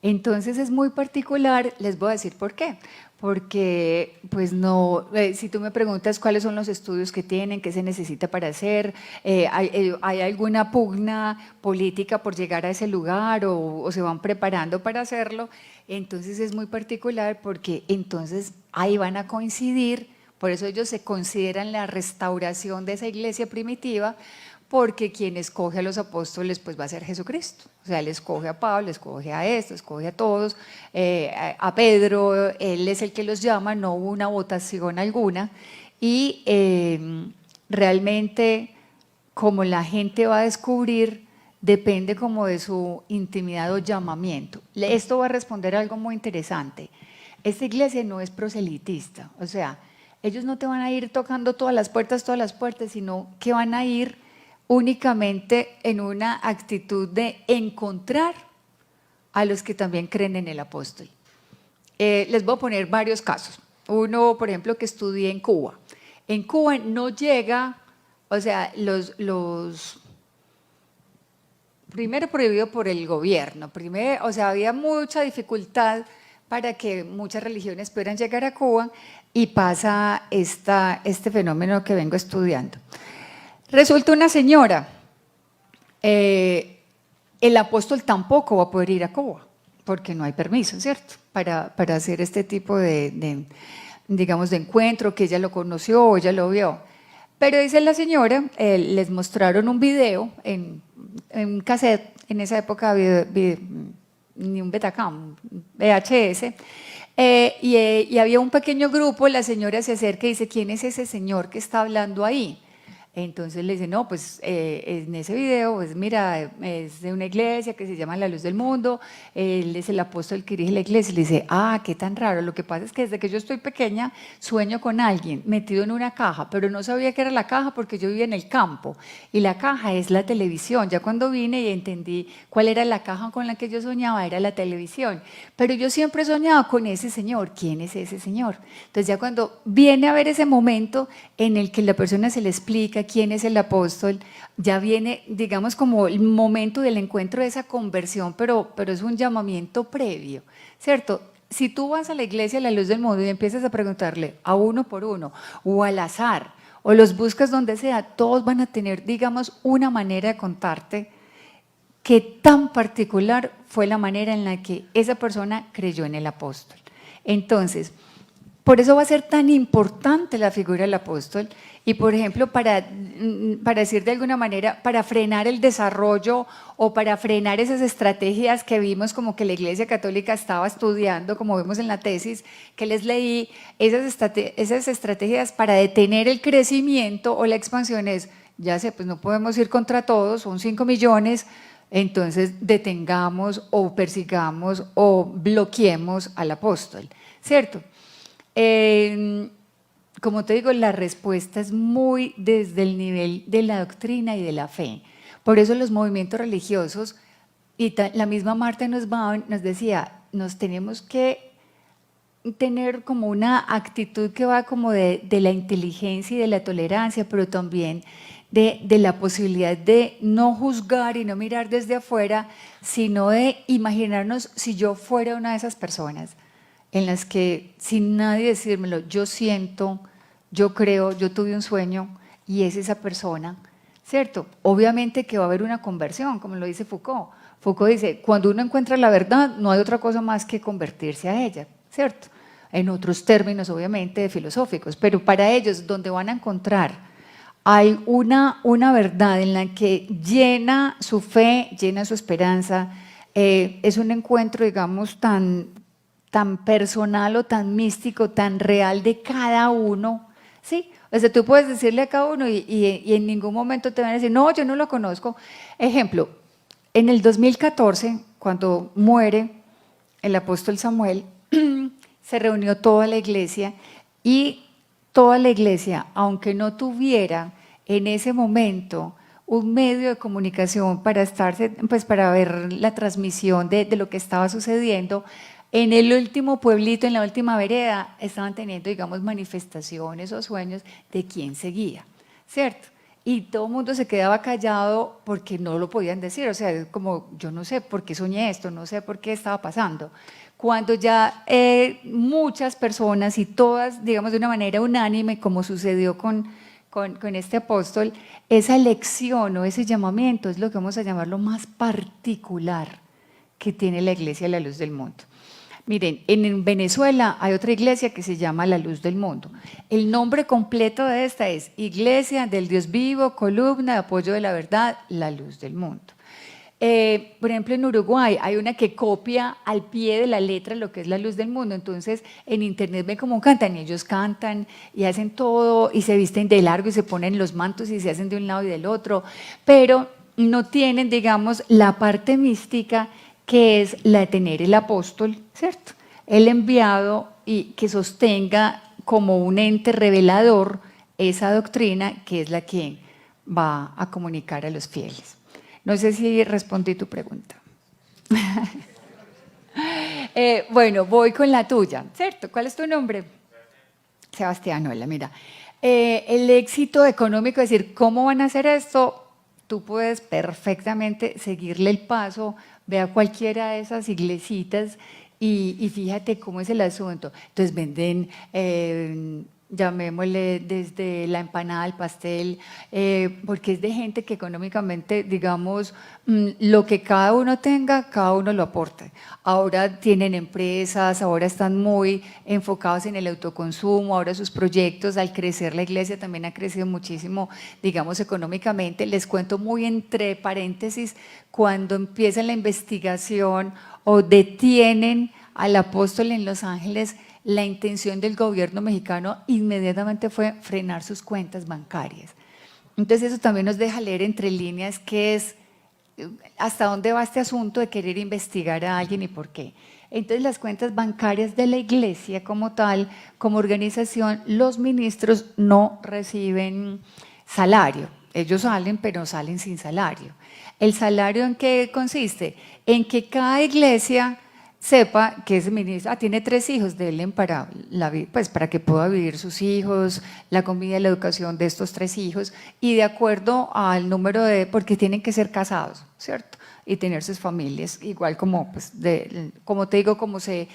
Entonces es muy particular, les voy a decir por qué. Porque, pues no, si tú me preguntas cuáles son los estudios que tienen, qué se necesita para hacer, ¿hay alguna pugna política por llegar a ese lugar o se van preparando para hacerlo? Entonces es muy particular porque entonces ahí van a coincidir, por eso ellos se consideran la restauración de esa iglesia primitiva, porque quien escoge a los apóstoles pues va a ser Jesucristo. O sea, él escoge a Pablo, escoge a esto, escoge a todos, a Pedro, él es el que los llama, no hubo una votación alguna, y realmente como la gente va a descubrir, depende como de su intimidad o llamamiento. Esto va a responder a algo muy interesante. Esta iglesia no es proselitista, o sea, ellos no te van a ir tocando todas las puertas, sino que van a ir únicamente en una actitud de encontrar a los que también creen en el apóstol. Les voy a poner varios casos. Uno, por ejemplo, que estudié en Cuba. En Cuba no llega, o sea, primero prohibido por el gobierno, primero, o sea, había mucha dificultad para que muchas religiones pudieran llegar a Cuba y pasa este fenómeno que vengo estudiando. Resulta una señora, el apóstol tampoco va a poder ir a Cuba, porque no hay permiso, ¿cierto? Para hacer este tipo digamos, de encuentro, que ella lo conoció o ella lo vio. Pero dice la señora, les mostraron un video en un cassette, en esa época ni un Betacam, VHS, y había un pequeño grupo, la señora se acerca y dice, ¿quién es ese señor que está hablando ahí? Entonces le dice, no, pues en ese video, pues mira, es de una iglesia que se llama La Luz del Mundo, él es el apóstol que dirige la iglesia, y le dice, ah, qué tan raro, lo que pasa es que desde que yo estoy pequeña sueño con alguien metido en una caja, pero no sabía qué era la caja porque yo vivía en el campo, y la caja es la televisión. Ya cuando vine y entendí cuál era la caja con la que yo soñaba, era la televisión, pero yo siempre soñaba con ese señor. ¿Quién es ese señor? Entonces ya cuando viene a ver ese momento en el que la persona se le explica, explica quién es el apóstol, ya viene, digamos, como el momento del encuentro de esa conversión, pero es un llamamiento previo, ¿cierto? Si tú vas a la iglesia a la luz del mundo y empiezas a preguntarle a uno por uno o al azar o los buscas donde sea, todos van a tener, digamos, una manera de contarte qué tan particular fue la manera en la que esa persona creyó en el apóstol. Entonces, por eso va a ser tan importante la figura del apóstol y, por ejemplo, para decir de alguna manera, para frenar el desarrollo o para frenar esas estrategias que vimos como que la Iglesia Católica estaba estudiando, como vemos en la tesis que les leí, esas estrategias para detener el crecimiento o la expansión es, ya sé, pues no podemos ir contra todos, son 5 millones, entonces detengamos o persigamos o bloqueemos al apóstol, ¿cierto? Como te digo, la respuesta es muy desde el nivel de la doctrina y de la fe. Por eso los movimientos religiosos, y la misma Marta Nussbaum nos decía, nos tenemos que tener como una actitud que va como de la inteligencia y de la tolerancia, pero también de la posibilidad de no juzgar y no mirar desde afuera, sino de imaginarnos si yo fuera una de esas personas en las que sin nadie decírmelo, yo siento, yo creo, yo tuve un sueño y es esa persona, ¿cierto? Obviamente que va a haber una conversión, como lo dice Foucault. Foucault dice, cuando uno encuentra la verdad, no hay otra cosa más que convertirse a ella, ¿cierto? En otros términos, obviamente, filosóficos, pero para ellos, donde van a encontrar, hay una verdad en la que llena su fe, llena su esperanza, es un encuentro, digamos, tan personal o tan místico, tan real de cada uno, ¿sí? O sea, tú puedes decirle a cada uno y en ningún momento te van a decir, no, yo no lo conozco. Ejemplo, en el 2014, cuando muere el apóstol Samuel, se reunió toda la iglesia y toda la iglesia, aunque no tuviera en ese momento un medio de comunicación para para ver la transmisión de lo que estaba sucediendo, en el último pueblito, en la última vereda, estaban teniendo, digamos, manifestaciones o sueños de quién seguía, ¿cierto? Y todo el mundo se quedaba callado porque no lo podían decir, o sea, como yo no sé por qué soñé esto, no sé por qué estaba pasando. Cuando ya muchas personas y todas, digamos, de una manera unánime, como sucedió con este apóstol, esa lección o ese llamamiento es lo que vamos a llamar lo más particular que tiene la Iglesia de la Luz del Mundo. Miren, en Venezuela hay otra iglesia que se llama La Luz del Mundo. El nombre completo de esta es Iglesia del Dios Vivo, Columna de Apoyo de la Verdad, La Luz del Mundo. Por ejemplo, en Uruguay hay una que copia al pie de la letra lo que es La Luz del Mundo, entonces en internet ven cómo cantan y ellos cantan y hacen todo y se visten de largo y se ponen los mantos y se hacen de un lado y del otro, pero no tienen, digamos, la parte mística que es la de tener el apóstol, ¿cierto? El enviado y que sostenga como un ente revelador esa doctrina que es la que va a comunicar a los fieles. No sé si respondí tu pregunta. Bueno, voy con la tuya, ¿cierto? ¿Cuál es tu nombre? Sebastián, hola, mira. El éxito económico, es decir, ¿cómo van a hacer esto? Tú puedes perfectamente seguirle el paso, ve a cualquiera de esas iglesitas y fíjate cómo es el asunto. Entonces venden, llamémosle desde la empanada al pastel, porque es de gente que económicamente, digamos, lo que cada uno tenga, cada uno lo aporta. Ahora tienen empresas, ahora están muy enfocados en el autoconsumo, ahora sus proyectos, al crecer la iglesia también ha crecido muchísimo, digamos, económicamente. Les cuento muy entre paréntesis, cuando empieza la investigación o detienen al apóstol en Los Ángeles, la intención del gobierno mexicano inmediatamente fue frenar sus cuentas bancarias. Entonces eso también nos deja leer entre líneas qué es, hasta dónde va este asunto de querer investigar a alguien y por qué. Entonces las cuentas bancarias de la iglesia como tal, como organización, los ministros no reciben salario. Ellos salen, pero salen sin salario. ¿El salario en qué consiste? En que cada iglesia sepa que ese ministro tiene 3 hijos, denle pues para que pueda vivir sus hijos, la comida y la educación de estos 3 hijos, y de acuerdo al número porque tienen que ser casados, ¿cierto? Y tener sus familias, igual como, pues, como te digo, como se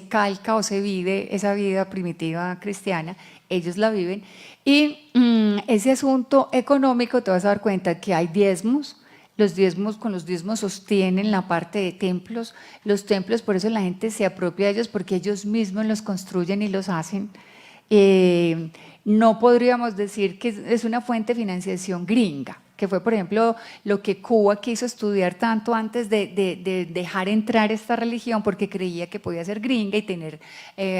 calca o se vive esa vida primitiva cristiana, ellos la viven. Y ese asunto económico, te vas a dar cuenta que hay diezmos. Con los diezmos sostienen la parte de templos. Los templos, por eso la gente se apropia de ellos, porque ellos mismos los construyen y los hacen. No podríamos decir que es una fuente de financiación gringa, que fue, por ejemplo, lo que Cuba quiso estudiar tanto antes de dejar entrar esta religión, porque creía que podía ser gringa y tener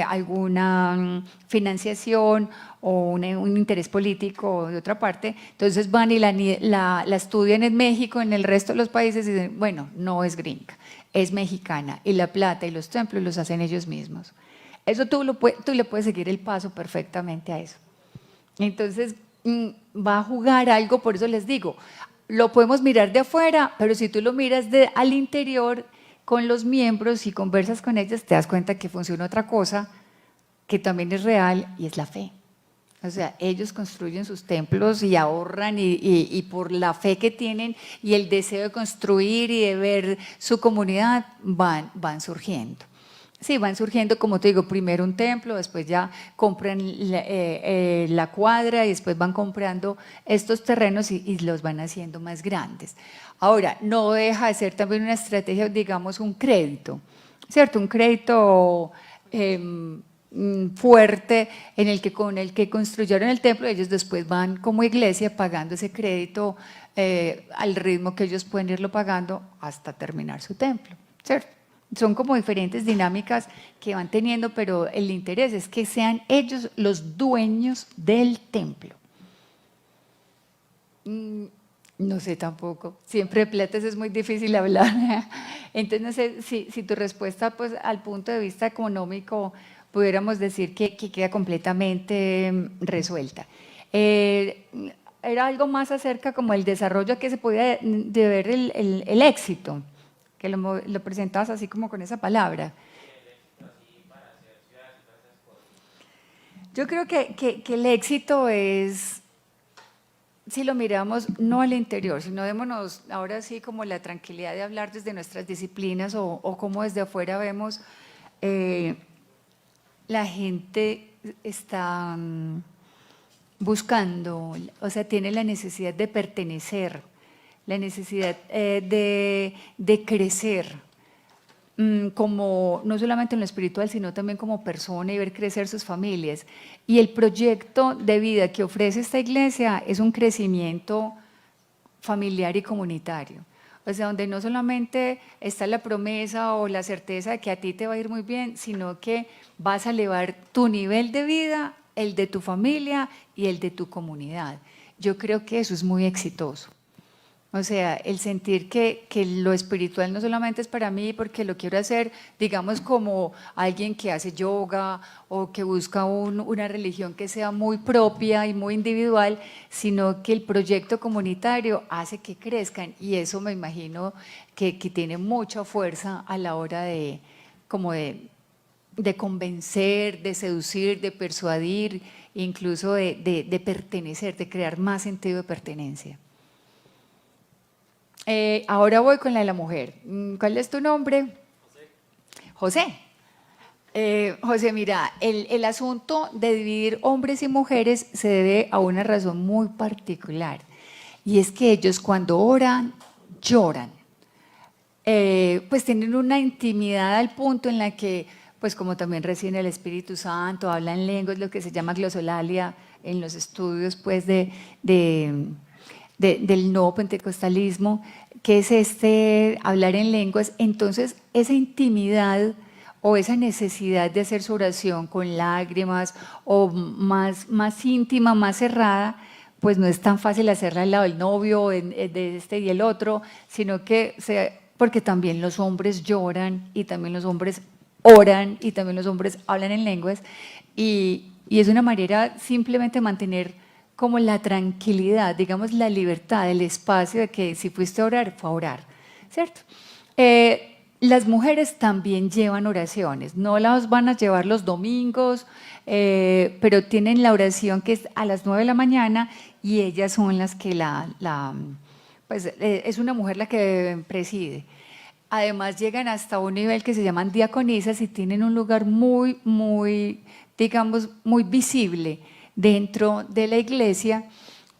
alguna financiación o un interés político de otra parte. Entonces van y la estudian en México, en el resto de los países, y dicen, bueno, no es gringa, es mexicana, y la plata y los templos los hacen ellos mismos. Eso tú le puedes seguir el paso perfectamente a eso. Entonces, va a jugar algo, por eso les digo, lo podemos mirar de afuera, pero si tú lo miras al interior con los miembros y conversas con ellos, te das cuenta que funciona otra cosa que también es real, y es la fe. O sea, ellos construyen sus templos y ahorran, y por la fe que tienen y el deseo de construir y de ver su comunidad, van surgiendo. Sí, van surgiendo, como te digo, primero un templo, después ya compran la cuadra, y después van comprando estos terrenos y los van haciendo más grandes. Ahora, no deja de ser también una estrategia, digamos, un crédito, ¿cierto? Un crédito fuerte con el que construyeron el templo. Ellos después van como iglesia pagando ese crédito al ritmo que ellos pueden irlo pagando hasta terminar su templo, ¿cierto? Son como diferentes dinámicas que van teniendo, pero el interés es que sean ellos los dueños del templo. No sé tampoco, siempre de platas es muy difícil hablar. Entonces no sé si tu respuesta, pues, al punto de vista económico pudiéramos decir que queda completamente resuelta. Era algo más acerca como el desarrollo, que se podía de ver el éxito, que lo presentabas así como con esa palabra. Yo creo que el éxito es, si lo miramos no al interior, sino démonos ahora sí como la tranquilidad de hablar desde nuestras disciplinas, o cómo desde afuera vemos, la gente está buscando, o sea, tiene la necesidad de pertenecer, la necesidad de crecer, como no solamente en lo espiritual, sino también como persona, y ver crecer sus familias. Y el proyecto de vida que ofrece esta iglesia es un crecimiento familiar y comunitario. O sea, donde no solamente está la promesa o la certeza de que a ti te va a ir muy bien, sino que vas a elevar tu nivel de vida, el de tu familia y el de tu comunidad. Yo creo que eso es muy exitoso. O sea, el sentir que lo espiritual no solamente es para mí porque lo quiero hacer, digamos, como alguien que hace yoga o que busca una religión que sea muy propia y muy individual, sino que el proyecto comunitario hace que crezcan, y eso me imagino que tiene mucha fuerza a la hora de convencer, de seducir, de persuadir, incluso de pertenecer, de crear más sentido de pertenencia. Ahora voy con la de la mujer. ¿Cuál es tu nombre? José. José, mira, el asunto de dividir hombres y mujeres se debe a una razón muy particular, y es que ellos cuando oran, lloran. Pues tienen una intimidad al punto en la que, pues como también reciben el Espíritu Santo, hablan lenguas, lo que se llama glosolalia en los estudios, pues del nuevo pentecostalismo, que es hablar en lenguas. Entonces esa intimidad o esa necesidad de hacer su oración con lágrimas o más íntima, más cerrada, pues no es tan fácil hacerla al lado del novio, de este y el otro, sino que porque también los hombres lloran, y también los hombres oran, y también los hombres hablan en lenguas, y es una manera simplemente de mantener como la tranquilidad, digamos la libertad, el espacio de que si fuiste a orar, fue a orar, ¿cierto? Las mujeres también llevan oraciones, no las van a llevar los domingos, pero tienen la oración que es a las 9 de la mañana y ellas son las que pues es una mujer la que preside. Además llegan hasta un nivel que se llaman diaconisas y tienen un lugar muy, digamos, muy visible dentro de la iglesia,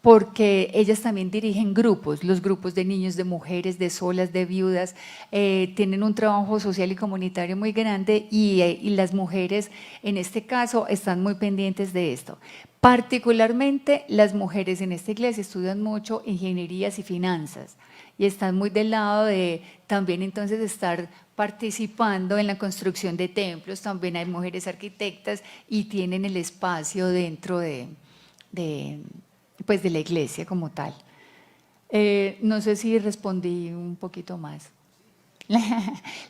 porque ellas también dirigen grupos, los grupos de niños, de mujeres, de solas, de viudas, tienen un trabajo social y comunitario muy grande y las mujeres en este caso están muy pendientes de esto. Particularmente las mujeres en esta iglesia estudian mucho ingenierías y finanzas y están muy del lado de también entonces estar participando en la construcción de templos, también hay mujeres arquitectas y tienen el espacio dentro pues de la iglesia como tal. No sé si respondí un poquito más.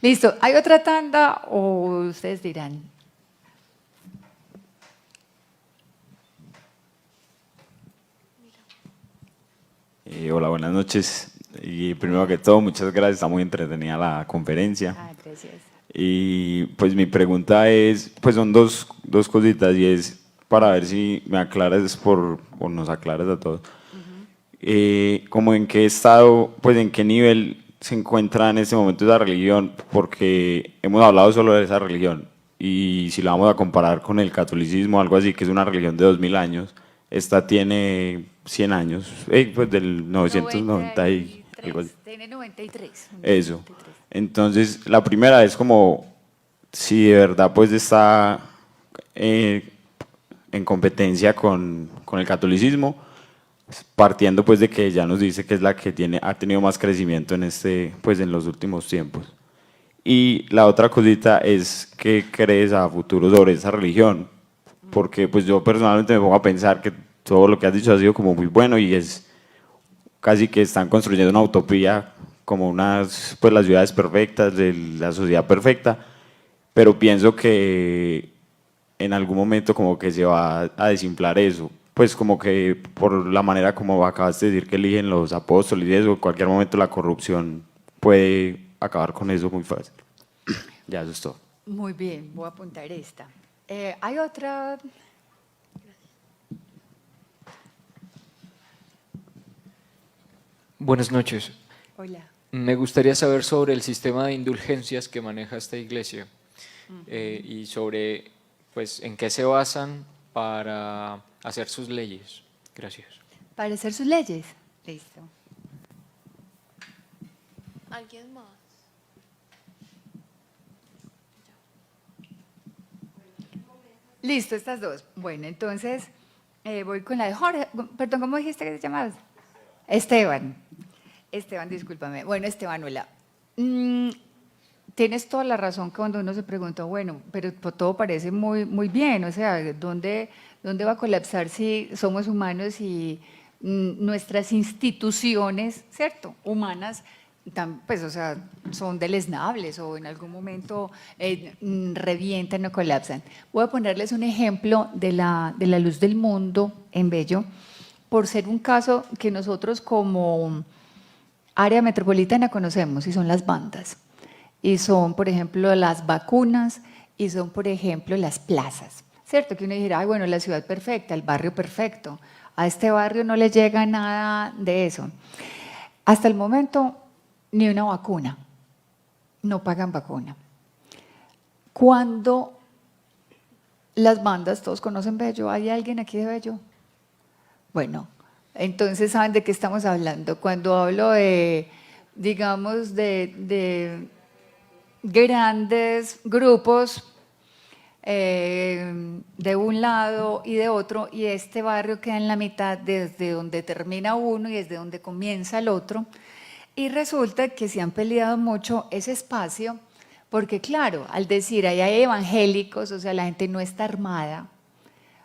Listo, ¿hay otra tanda o ustedes dirán? Hola, buenas noches. Y primero que todo, muchas gracias, está muy entretenida la conferencia. Gracias. Y pues mi pregunta es, pues son dos cositas y es para ver si me aclaras o nos aclaras a todos. Como en qué estado, pues en qué nivel se encuentra en este momento esa religión, porque hemos hablado solo de esa religión y si la vamos a comparar con el catolicismo, algo así, que es una religión de 2000 años, esta tiene 100 años, pues del 990 y algo así. Tiene 93. Eso. Entonces, la primera es como si de verdad pues está en competencia con el catolicismo, partiendo pues de que ya nos dice que es la que ha tenido más crecimiento pues en los últimos tiempos. Y la otra cosita es ¿qué crees a futuro sobre esa religión? Porque pues yo personalmente me pongo a pensar que todo lo que has dicho ha sido como muy bueno y es casi que están construyendo una utopía como pues las ciudades perfectas, de la sociedad perfecta, pero pienso que en algún momento como que se va a desinflar eso, pues como que por la manera como acabaste de decir que eligen los apóstoles y eso, en cualquier momento la corrupción puede acabar con eso muy fácil. Ya, eso es todo. Muy bien, voy a apuntar esta. ¿Hay otra? Buenas noches. Hola. Me gustaría saber sobre el sistema de indulgencias que maneja esta iglesia y sobre pues, en qué se basan para hacer sus leyes. Gracias. Para hacer sus leyes. Listo. ¿Alguien más? Listo, estas dos. Bueno, entonces voy con la de Jorge. Perdón, ¿cómo dijiste que te llamabas? Esteban. Esteban, discúlpame. Bueno, Esteban, hola. Tienes toda la razón que cuando uno se pregunta, bueno, pero todo parece muy bien, o sea, ¿dónde va a colapsar si somos humanos y nuestras instituciones, ¿cierto?, humanas, pues, o sea, son deleznables o en algún momento revientan o colapsan. Voy a ponerles un ejemplo de la Luz del Mundo en Bello, por ser un caso que nosotros como área metropolitana conocemos y son las bandas. Y son, por ejemplo, las vacunas y son, por ejemplo, las plazas. ¿Cierto? Que uno dirá, ay, bueno, la ciudad perfecta, el barrio perfecto. A este barrio no le llega nada de eso. Hasta el momento, ni una vacuna. No pagan vacuna. Cuando las bandas, todos conocen Bello, ¿hay alguien aquí de Bello? Bueno, entonces saben de qué estamos hablando. Cuando hablo de, digamos, de grandes grupos de un lado y de otro, y este barrio queda en la mitad desde donde termina uno y desde donde comienza el otro, y resulta que se han peleado mucho ese espacio, porque claro, al decir ahí hay evangélicos, o sea, la gente no está armada,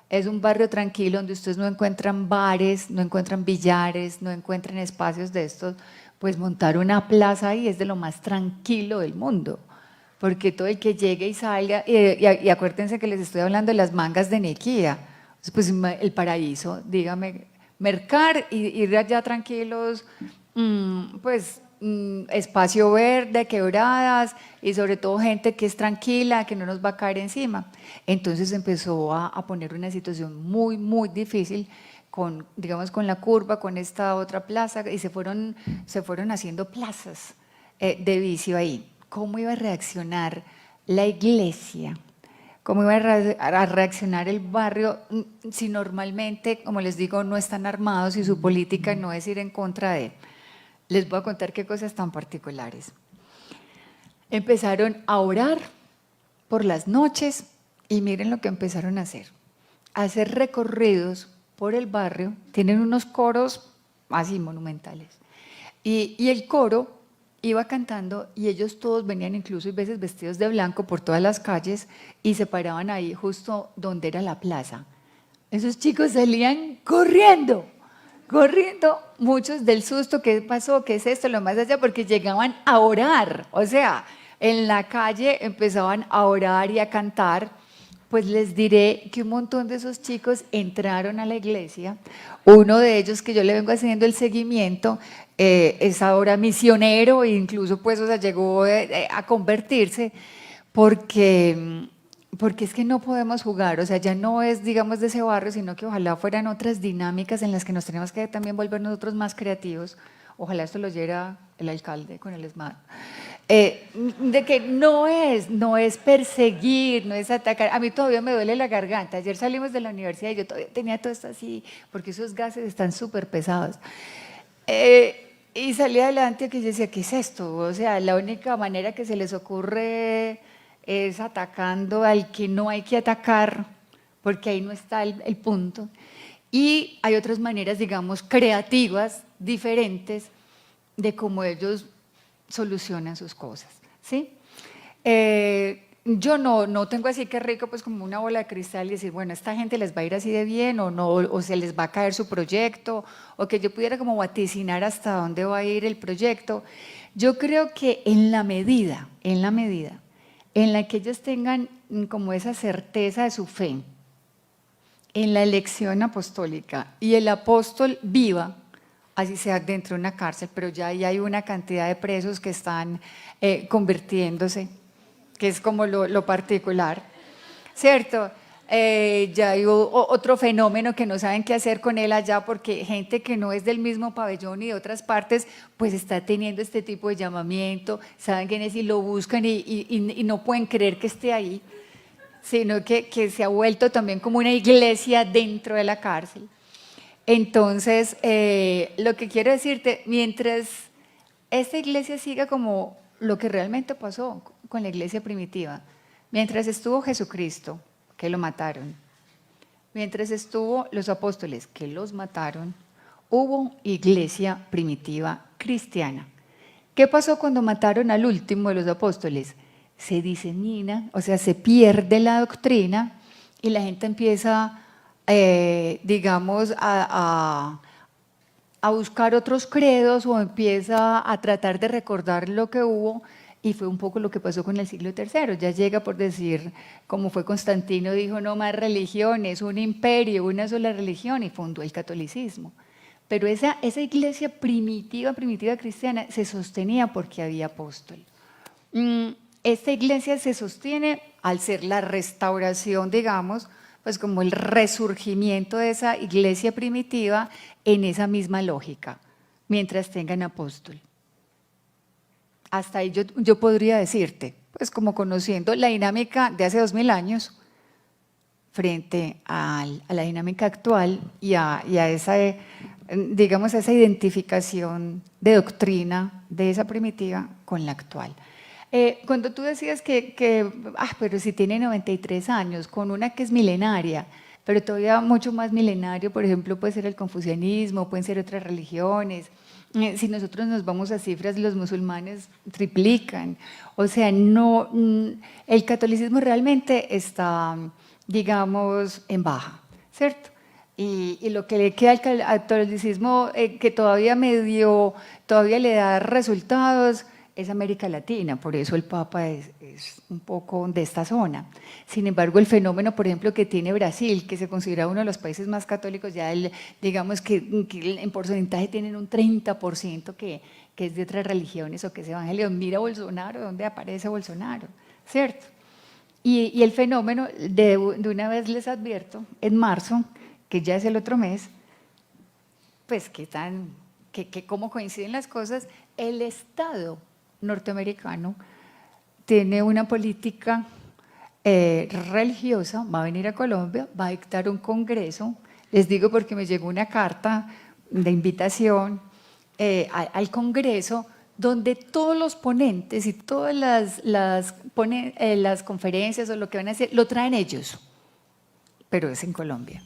es un barrio tranquilo donde ustedes no encuentran bares, no encuentran billares, no encuentran espacios de estos, pues montar una plaza ahí es de lo más tranquilo del mundo, porque todo el que llegue y salga, y acuérdense que les estoy hablando de las mangas de Nequía, pues el paraíso, dígame, mercar y ir allá tranquilos, pues espacio verde, quebradas y sobre todo gente que es tranquila, que no nos va a caer encima. Entonces empezó a poner una situación muy, muy difícil con, digamos, con la curva, con esta otra plaza y se fueron haciendo plazas de vicio ahí. ¿Cómo iba a reaccionar la iglesia? ¿Cómo iba a reaccionar el barrio si normalmente, como les digo, no están armados y su política no es ir en contra de? Les voy a contar qué cosas tan particulares. Empezaron a orar por las noches y miren lo que empezaron a hacer recorridos por el barrio, tienen unos coros así monumentales y el coro iba cantando y ellos todos venían incluso a veces vestidos de blanco por todas las calles y se paraban ahí justo donde era la plaza. Esos chicos salían corriendo, muchos del susto, ¿qué pasó? ¿Qué es esto? Lo más allá, porque llegaban a orar, o sea, en la calle empezaban a orar y a cantar. Pues les diré que un montón de esos chicos entraron a la iglesia. Uno de ellos, que yo le vengo haciendo el seguimiento, es ahora misionero e incluso pues, o sea, llegó a convertirse porque es que no podemos jugar, o sea, ya no es, digamos, de ese barrio, sino que ojalá fueran otras dinámicas en las que nos tenemos que también volver nosotros más creativos. Ojalá esto lo oyera el alcalde con el ESMAD. De que no es perseguir, no es atacar. A mí todavía me duele la garganta. Ayer salimos de la universidad y yo todavía tenía todo esto así, porque esos gases están súper pesados. Y salí adelante y yo decía, ¿qué es esto? O sea, la única manera que se les ocurre es atacando al que no hay que atacar, porque ahí no está el punto. Y hay otras maneras, digamos, creativas, diferentes, de cómo ellos solucionan sus cosas, ¿sí? Yo no tengo así que rico, pues como una bola de cristal y decir, bueno, esta gente les va a ir así de bien o no, o se les va a caer su proyecto, o que yo pudiera como vaticinar hasta dónde va a ir el proyecto. Yo creo que en la medida en la que ellos tengan como esa certeza de su fe, en la elección apostólica y el apóstol viva, así sea dentro de una cárcel, pero ya ahí hay una cantidad de presos que están convirtiéndose, que es como lo particular, ¿cierto? Ya hay otro fenómeno que no saben qué hacer con él allá, porque gente que no es del mismo pabellón y de otras partes, pues está teniendo este tipo de llamamiento, saben quién es y lo buscan y no pueden creer que esté ahí, sino que se ha vuelto también como una iglesia dentro de la cárcel. Entonces, lo que quiero decirte, mientras esta iglesia siga como lo que realmente pasó con la iglesia primitiva, mientras estuvo Jesucristo, que lo mataron, mientras estuvo los apóstoles, que los mataron, hubo iglesia primitiva cristiana. ¿Qué pasó cuando mataron al último de los apóstoles? Se disemina, o sea, se pierde la doctrina y la gente empieza digamos, a buscar otros credos o empieza a tratar de recordar lo que hubo, y fue un poco lo que pasó con el siglo III. Ya llega por decir, como fue Constantino, dijo no más religiones, un imperio, una sola religión, y fundó el catolicismo. Pero esa iglesia primitiva cristiana se sostenía porque había apóstol. Esta iglesia se sostiene al ser la restauración, digamos, pues como el resurgimiento de esa iglesia primitiva en esa misma lógica, mientras tengan apóstol. Hasta ahí yo podría decirte, pues como conociendo la dinámica de hace 2000 años frente a la dinámica actual y a esa, digamos, esa identificación de doctrina de esa primitiva con la actual. Cuando tú decías pero si tiene 93 años, con una que es milenaria, pero todavía mucho más milenario, por ejemplo, puede ser el confucianismo, pueden ser otras religiones. Si nosotros nos vamos a cifras, los musulmanes triplican. O sea, el catolicismo realmente está, digamos, en baja, ¿cierto? Y lo que le queda al catolicismo, que todavía le da resultados, es América Latina, por eso el Papa es un poco de esta zona. Sin embargo, el fenómeno, por ejemplo, que tiene Brasil, que se considera uno de los países más católicos, ya digamos que en porcentaje tienen un 30% que es de otras religiones o que es evangélico. Mira Bolsonaro, ¿dónde aparece Bolsonaro? ¿Cierto? Y el fenómeno, de una vez les advierto, en marzo, que ya es el otro mes, pues que cómo coinciden las cosas, el Estado norteamericano tiene una política religiosa, va a venir a Colombia, va a dictar un congreso, les digo porque me llegó una carta de invitación al congreso donde todos los ponentes y todas las conferencias o lo que van a hacer, lo traen ellos, pero es en Colombia.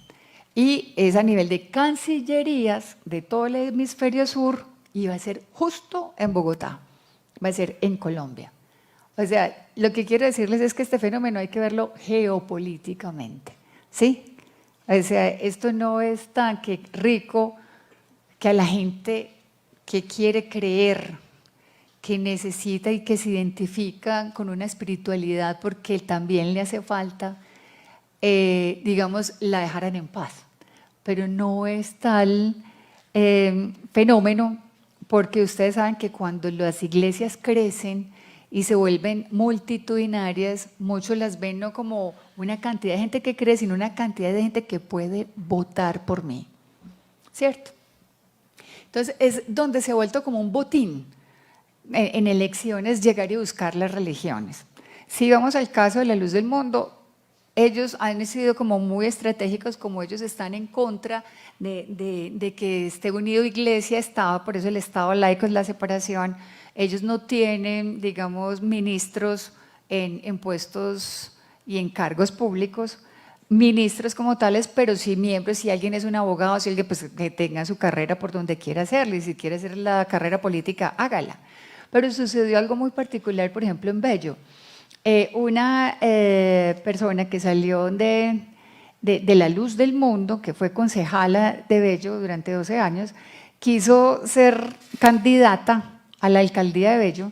Y es a nivel de cancillerías de todo el hemisferio sur y va a ser justo en Bogotá, va a ser en Colombia. O sea, lo que quiero decirles es que este fenómeno hay que verlo geopolíticamente, ¿sí? O sea, esto no es tan rico que a la gente que quiere creer, que necesita y que se identifica con una espiritualidad porque también le hace falta, digamos, la dejaran en paz. Pero no es tal fenómeno porque ustedes saben que cuando las iglesias crecen y se vuelven multitudinarias, muchos las ven no como una cantidad de gente que cree, sino una cantidad de gente que puede votar por mí, ¿cierto? Entonces es donde se ha vuelto como un botín en elecciones llegar y buscar las religiones. Si vamos al caso de la Luz del Mundo, ellos han sido como muy estratégicos, como ellos están en contra de que esté unido Iglesia-Estado, por eso el Estado laico es la separación. Ellos no tienen, digamos, ministros en puestos y en cargos públicos, ministros como tales, pero sí miembros, si alguien es un abogado, si alguien pues, que tenga su carrera por donde quiera hacerla, y si quiere hacer la carrera política, hágala. Pero sucedió algo muy particular, por ejemplo, en Bello. Una persona que salió de la Luz del Mundo, que fue concejala de Bello durante 12 años, quiso ser candidata a la alcaldía de Bello,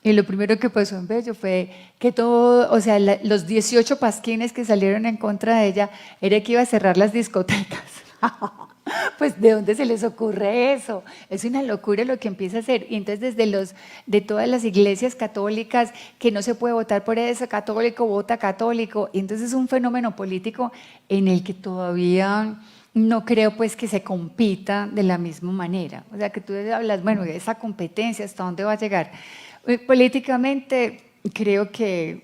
y lo primero que pasó en Bello fue que todo, o sea, los 18 pasquines que salieron en contra de ella, era que iba a cerrar las discotecas. Pues, ¿de dónde se les ocurre eso? Es una locura lo que empieza a hacer. Y entonces de todas las iglesias católicas, que no se puede votar por eso, católico vota católico. Y entonces es un fenómeno político en el que todavía no creo pues que se compita de la misma manera. O sea, que tú hablas, bueno, esa competencia, ¿hasta dónde va a llegar? Políticamente creo que,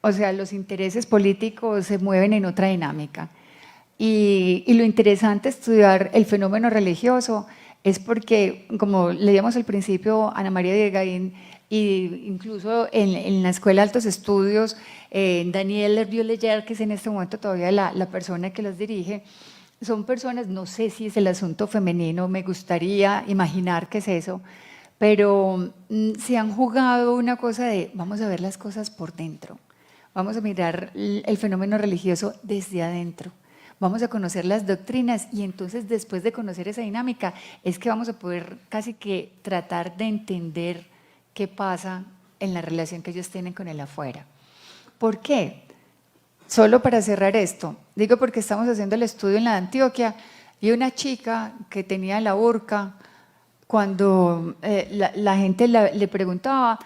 o sea, los intereses políticos se mueven en otra dinámica. Y lo interesante de estudiar el fenómeno religioso es porque, como leíamos al principio, Ana María Diegaín, e incluso en la Escuela de Altos Estudios, Daniel Hervieux-Leyer, que es en este momento todavía la persona que los dirige, son personas, no sé si es el asunto femenino, me gustaría imaginar que es eso, pero se han jugado una cosa de vamos a ver las cosas por dentro, vamos a mirar el fenómeno religioso desde adentro. Vamos a conocer las doctrinas y entonces después de conocer esa dinámica es que vamos a poder casi que tratar de entender qué pasa en la relación que ellos tienen con el afuera. ¿Por qué? Solo para cerrar esto, digo porque estamos haciendo el estudio en la de Antioquia y una chica que tenía la burka, cuando la gente le preguntaba,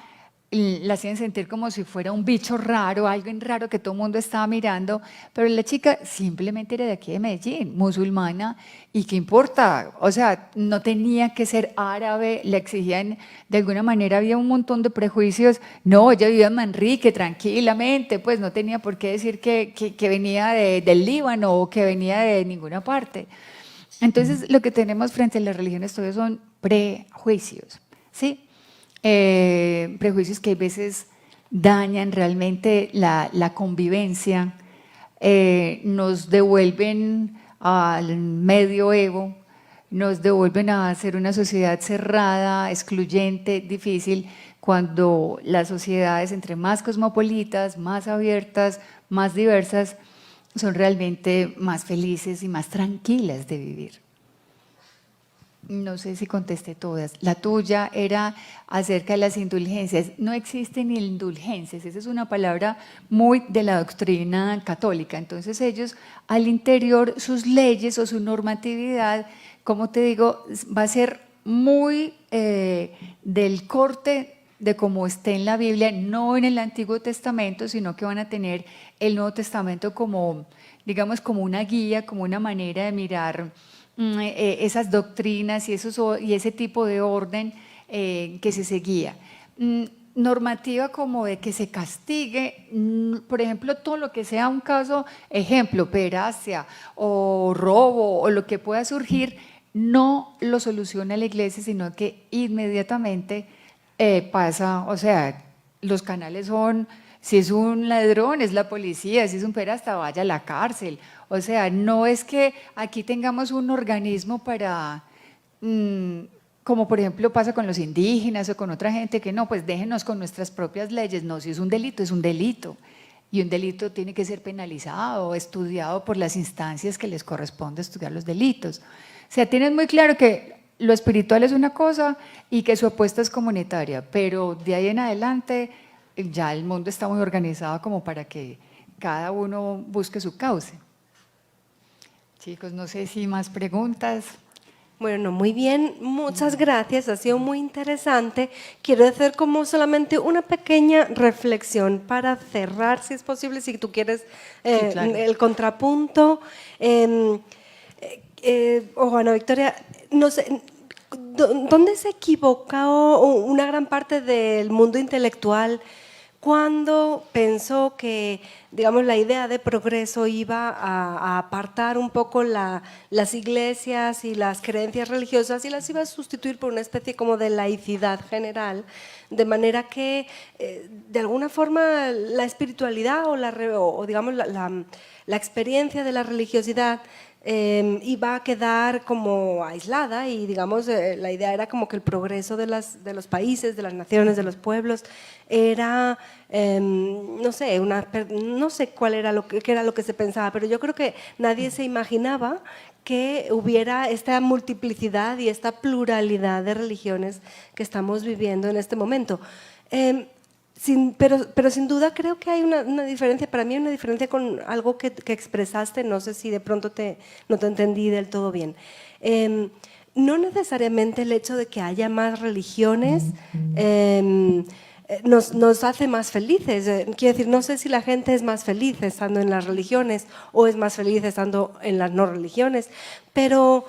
la hacían sentir como si fuera un bicho raro, algo raro que todo el mundo estaba mirando, pero la chica simplemente era de aquí de Medellín, musulmana, y qué importa, o sea, no tenía que ser árabe, le exigían, de alguna manera había un montón de prejuicios, no, ella vivía en Manrique tranquilamente, pues no tenía por qué decir que venía del Líbano o que venía de ninguna parte. Entonces, lo que tenemos frente a las religiones todavía son prejuicios, ¿sí? Prejuicios que a veces dañan realmente la convivencia, nos devuelven al medioevo, nos devuelven a ser una sociedad cerrada, excluyente, difícil, cuando las sociedades entre más cosmopolitas, más abiertas, más diversas, son realmente más felices y más tranquilas de vivir. No sé si contesté todas. La tuya era acerca de las indulgencias. No existen indulgencias, esa es una palabra muy de la doctrina católica. Entonces ellos al interior, sus leyes o su normatividad, como te digo, va a ser muy del corte de cómo esté en la Biblia, no en el Antiguo Testamento, sino que van a tener el Nuevo Testamento como, digamos, como una guía, como una manera de mirar esas doctrinas y ese tipo de orden que se seguía. Normativa como de que se castigue, por ejemplo, todo lo que sea un caso, ejemplo, pederastia o robo o lo que pueda surgir, no lo soluciona la iglesia, sino que inmediatamente pasa, o sea, los canales son, si es un ladrón es la policía, si es un pederasta vaya a la cárcel. O sea, no es que aquí tengamos un organismo para, como por ejemplo pasa con los indígenas o con otra gente, que no, pues déjenos con nuestras propias leyes. No, si es un delito, es un delito. Y un delito tiene que ser penalizado, estudiado por las instancias que les corresponde estudiar los delitos. O sea, tienen muy claro que lo espiritual es una cosa y que su apuesta es comunitaria, pero de ahí en adelante ya el mundo está muy organizado como para que cada uno busque su cauce. Chicos, no sé si más preguntas. Bueno, muy bien, muchas gracias, ha sido muy interesante. Quiero hacer como solamente una pequeña reflexión para cerrar, si es posible, si tú quieres Sí, claro. el contrapunto. Ana Victoria, no sé, ¿dónde se equivocó una gran parte del mundo intelectual cuando pensó que, digamos, la idea de progreso iba a apartar un poco las iglesias y las creencias religiosas y las iba a sustituir por una especie como de laicidad general, de manera que, de alguna forma, la espiritualidad o digamos, la experiencia de la religiosidad iba a quedar como aislada y, digamos, la idea era como que el progreso de los países, de las naciones, de los pueblos era, no sé, no sé cuál era qué era lo que se pensaba, pero yo creo que nadie se imaginaba que hubiera esta multiplicidad y esta pluralidad de religiones que estamos viviendo en este momento. Pero sin duda creo que hay una diferencia, para mí hay una diferencia con algo que expresaste, no sé si de pronto no te entendí del todo bien. No necesariamente el hecho de que haya más religiones nos hace más felices. Quiero decir, no sé si la gente es más feliz estando en las religiones o es más feliz estando en las no religiones, pero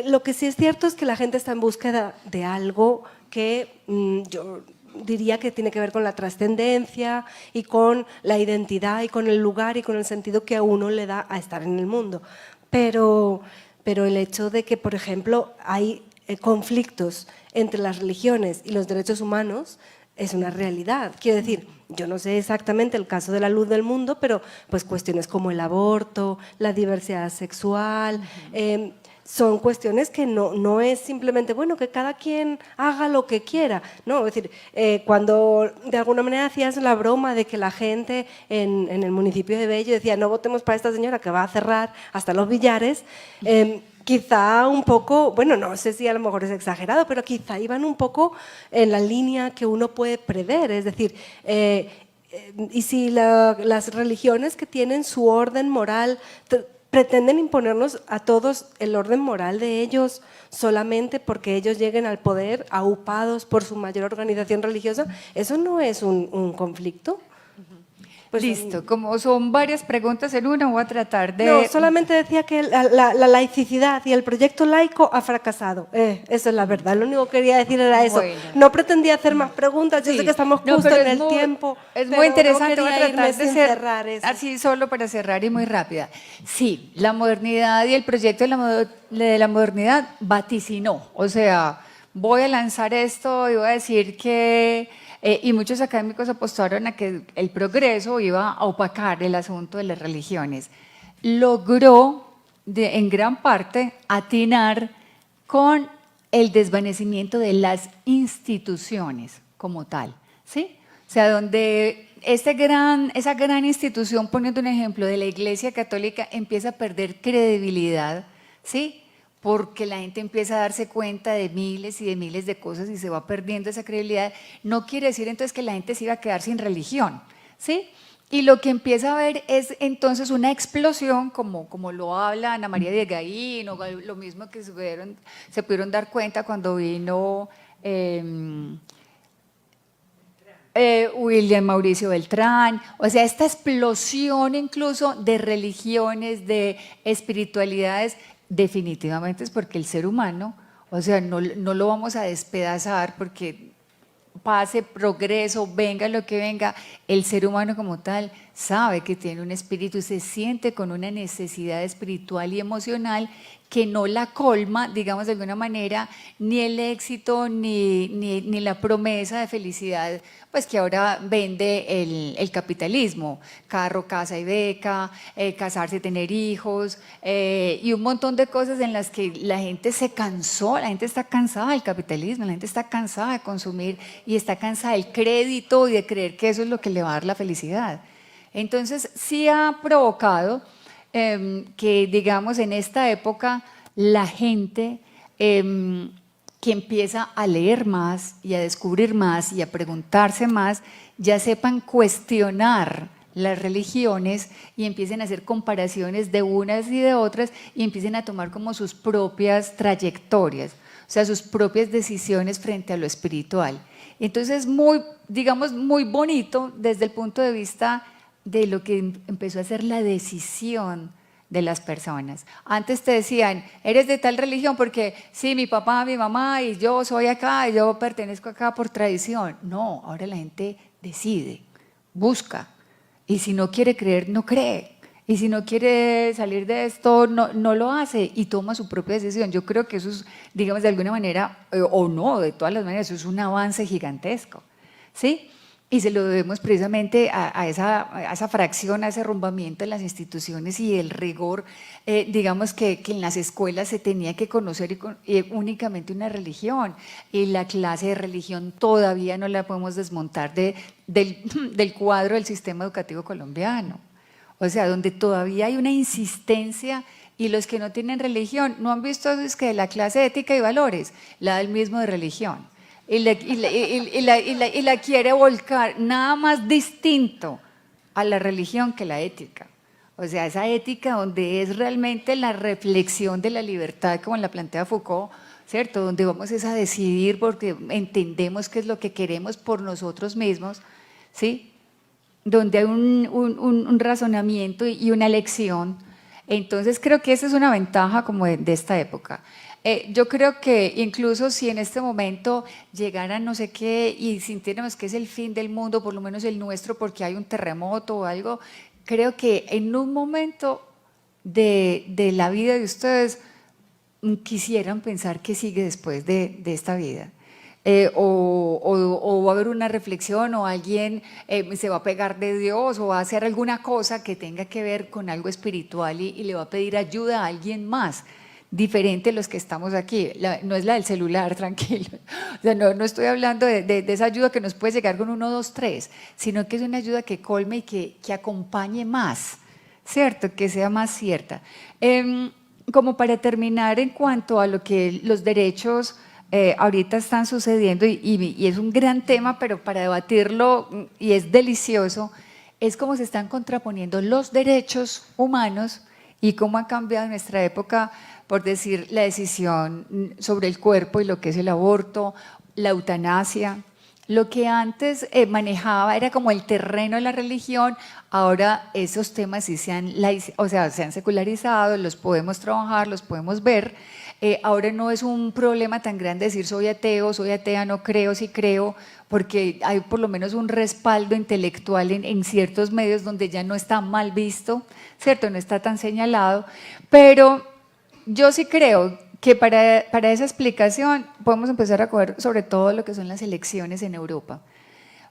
lo que sí es cierto es que la gente está en búsqueda de algo que yo diría que tiene que ver con la trascendencia y con la identidad y con el lugar y con el sentido que a uno le da a estar en el mundo. Pero el hecho de que, por ejemplo, hay conflictos entre las religiones y los derechos humanos es una realidad. Quiero decir, yo no sé exactamente el caso de la luz del mundo, pero pues cuestiones como el aborto, la diversidad sexual, son cuestiones que no es simplemente, bueno, que cada quien haga lo que quiera, ¿no? Es decir, cuando de alguna manera hacías la broma de que la gente en el municipio de Bello decía no votemos para esta señora que va a cerrar hasta los billares, quizá un poco, bueno, no sé si a lo mejor es exagerado, pero quizá iban un poco en la línea que uno puede prever, es decir, y si las religiones que tienen su orden moral pretenden imponernos a todos el orden moral de ellos solamente porque ellos lleguen al poder aupados por su mayor organización religiosa, ¿eso no es un conflicto? Pues, listo, como son varias preguntas en una, voy a tratar de… No, solamente decía que la laicidad y el proyecto laico ha fracasado. Esa es la verdad, lo único que quería decir era eso. Bueno. No pretendía hacer más preguntas, yo sé que estamos justo en el tiempo. Es muy interesante, no voy a tratar de cerrar eso. Así solo para cerrar y muy rápida. Sí, la modernidad y el proyecto de la modernidad vaticinó, o sea, voy a lanzar esto y voy a decir que… y muchos académicos apostaron a que el progreso iba a opacar el asunto de las religiones. Logró, en gran parte, atinar con el desvanecimiento de las instituciones como tal, ¿sí? O sea, donde esa gran institución, poniendo un ejemplo de la Iglesia Católica, empieza a perder credibilidad, ¿sí? porque la gente empieza a darse cuenta de miles y de miles de cosas y se va perdiendo esa credibilidad, no quiere decir entonces que la gente se iba a quedar sin religión, ¿sí? Y lo que empieza a ver es entonces una explosión, como lo habla Ana María de Gaín, o lo mismo que se pudieron dar cuenta cuando vino William Mauricio Beltrán, o sea, esta explosión incluso de religiones, de espiritualidades, definitivamente es porque el ser humano, o sea, no lo vamos a despedazar porque pase, progreso, venga lo que venga, el ser humano como tal sabe que tiene un espíritu y se siente con una necesidad espiritual y emocional que no la colma, digamos de alguna manera, ni el éxito ni la promesa de felicidad, pues que ahora vende el capitalismo, carro, casa y beca, casarse, tener hijos, y un montón de cosas en las que la gente se cansó, la gente está cansada del capitalismo, la gente está cansada de consumir y está cansada del crédito y de creer que eso es lo que le va a dar la felicidad. Entonces sí ha provocado que, digamos, en esta época la gente que empieza a leer más y a descubrir más y a preguntarse más, ya sepan cuestionar las religiones y empiecen a hacer comparaciones de unas y de otras y empiecen a tomar como sus propias trayectorias, o sea, sus propias decisiones frente a lo espiritual. Entonces, digamos, muy bonito desde el punto de vista de lo que empezó a ser la decisión de las personas. Antes te decían, eres de tal religión porque sí, mi papá, mi mamá y yo soy acá y yo pertenezco acá por tradición. No, ahora la gente decide, busca y si no quiere creer, no cree. Y si no quiere salir de esto, no lo hace y toma su propia decisión. Yo creo que eso es, digamos, de alguna manera, o no, de todas las maneras, eso es un avance gigantesco, ¿sí? Y se lo debemos precisamente a esa fracción, a ese arrumbamiento en las instituciones y el rigor, digamos que en las escuelas se tenía que conocer únicamente una religión y la clase de religión todavía no la podemos desmontar del cuadro del sistema educativo colombiano. O sea, donde todavía hay una insistencia y los que no tienen religión, ¿no han visto es que la clase de ética y valores? La del mismo de religión. Y la quiere volcar nada más distinto a la religión que la ética. O sea, esa ética donde es realmente la reflexión de la libertad, como la plantea Foucault, ¿cierto? Donde vamos a decidir porque entendemos qué es lo que queremos por nosotros mismos, ¿sí? Donde hay un razonamiento y una elección. Entonces creo que esa es una ventaja como de esta época. Yo creo que incluso si en este momento llegara no sé qué y sintiéramos que es el fin del mundo, por lo menos el nuestro, porque hay un terremoto o algo, creo que en un momento de la vida de ustedes quisieran pensar qué sigue después de esta vida. O va a haber una reflexión o alguien se va a pegar de Dios o va a hacer alguna cosa que tenga que ver con algo espiritual y le va a pedir ayuda a alguien más, diferente a los que estamos aquí. No es la del celular, tranquilo. O sea, no estoy hablando de esa ayuda que nos puede llegar con 1, 2, 3, sino que es una ayuda que colme y que acompañe más, ¿cierto? Que sea más cierta. Como para terminar en cuanto a lo que los derechos ahorita están sucediendo y es un gran tema, pero para debatirlo, y es delicioso, es cómo se están contraponiendo los derechos humanos y cómo ha cambiado en nuestra época, por decir, la decisión sobre el cuerpo y lo que es el aborto, la eutanasia. Lo que antes manejaba era como el terreno de la religión, ahora esos temas sí se han secularizado, los podemos trabajar, los podemos ver. Ahora no es un problema tan grande decir soy ateo, soy atea, no creo, sí creo, porque hay por lo menos un respaldo intelectual en ciertos medios donde ya no está mal visto, ¿cierto? No está tan señalado, pero yo sí creo que para esa explicación podemos empezar a coger sobre todo lo que son las elecciones en Europa.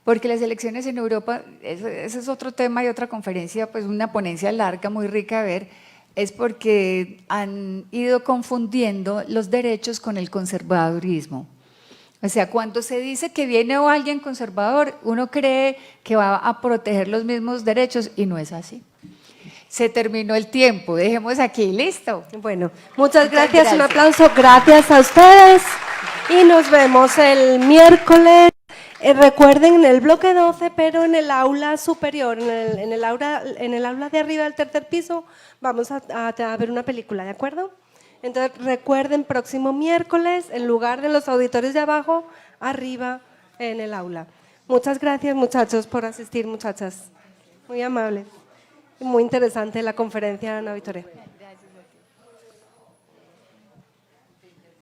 Porque las elecciones en Europa, ese es otro tema y otra conferencia, pues una ponencia larga, muy rica de ver, es porque han ido confundiendo los derechos con el conservadurismo. O sea, cuando se dice que viene alguien conservador, uno cree que va a proteger los mismos derechos y no es así. se terminó el tiempo, dejemos aquí, listo. Bueno, muchas gracias, un gracias. aplauso, gracias a ustedes y nos vemos el miércoles. Recuerden en el bloque 12, pero en el aula superior, en el aula de arriba del tercer piso, vamos a ver una película, ¿de acuerdo? Entonces recuerden, próximo miércoles, en lugar de los auditorios de abajo, arriba en el aula. Muchas gracias, muchachos, por asistir, muchachas. Muy amable. Muy interesante la conferencia, Ana Victoria.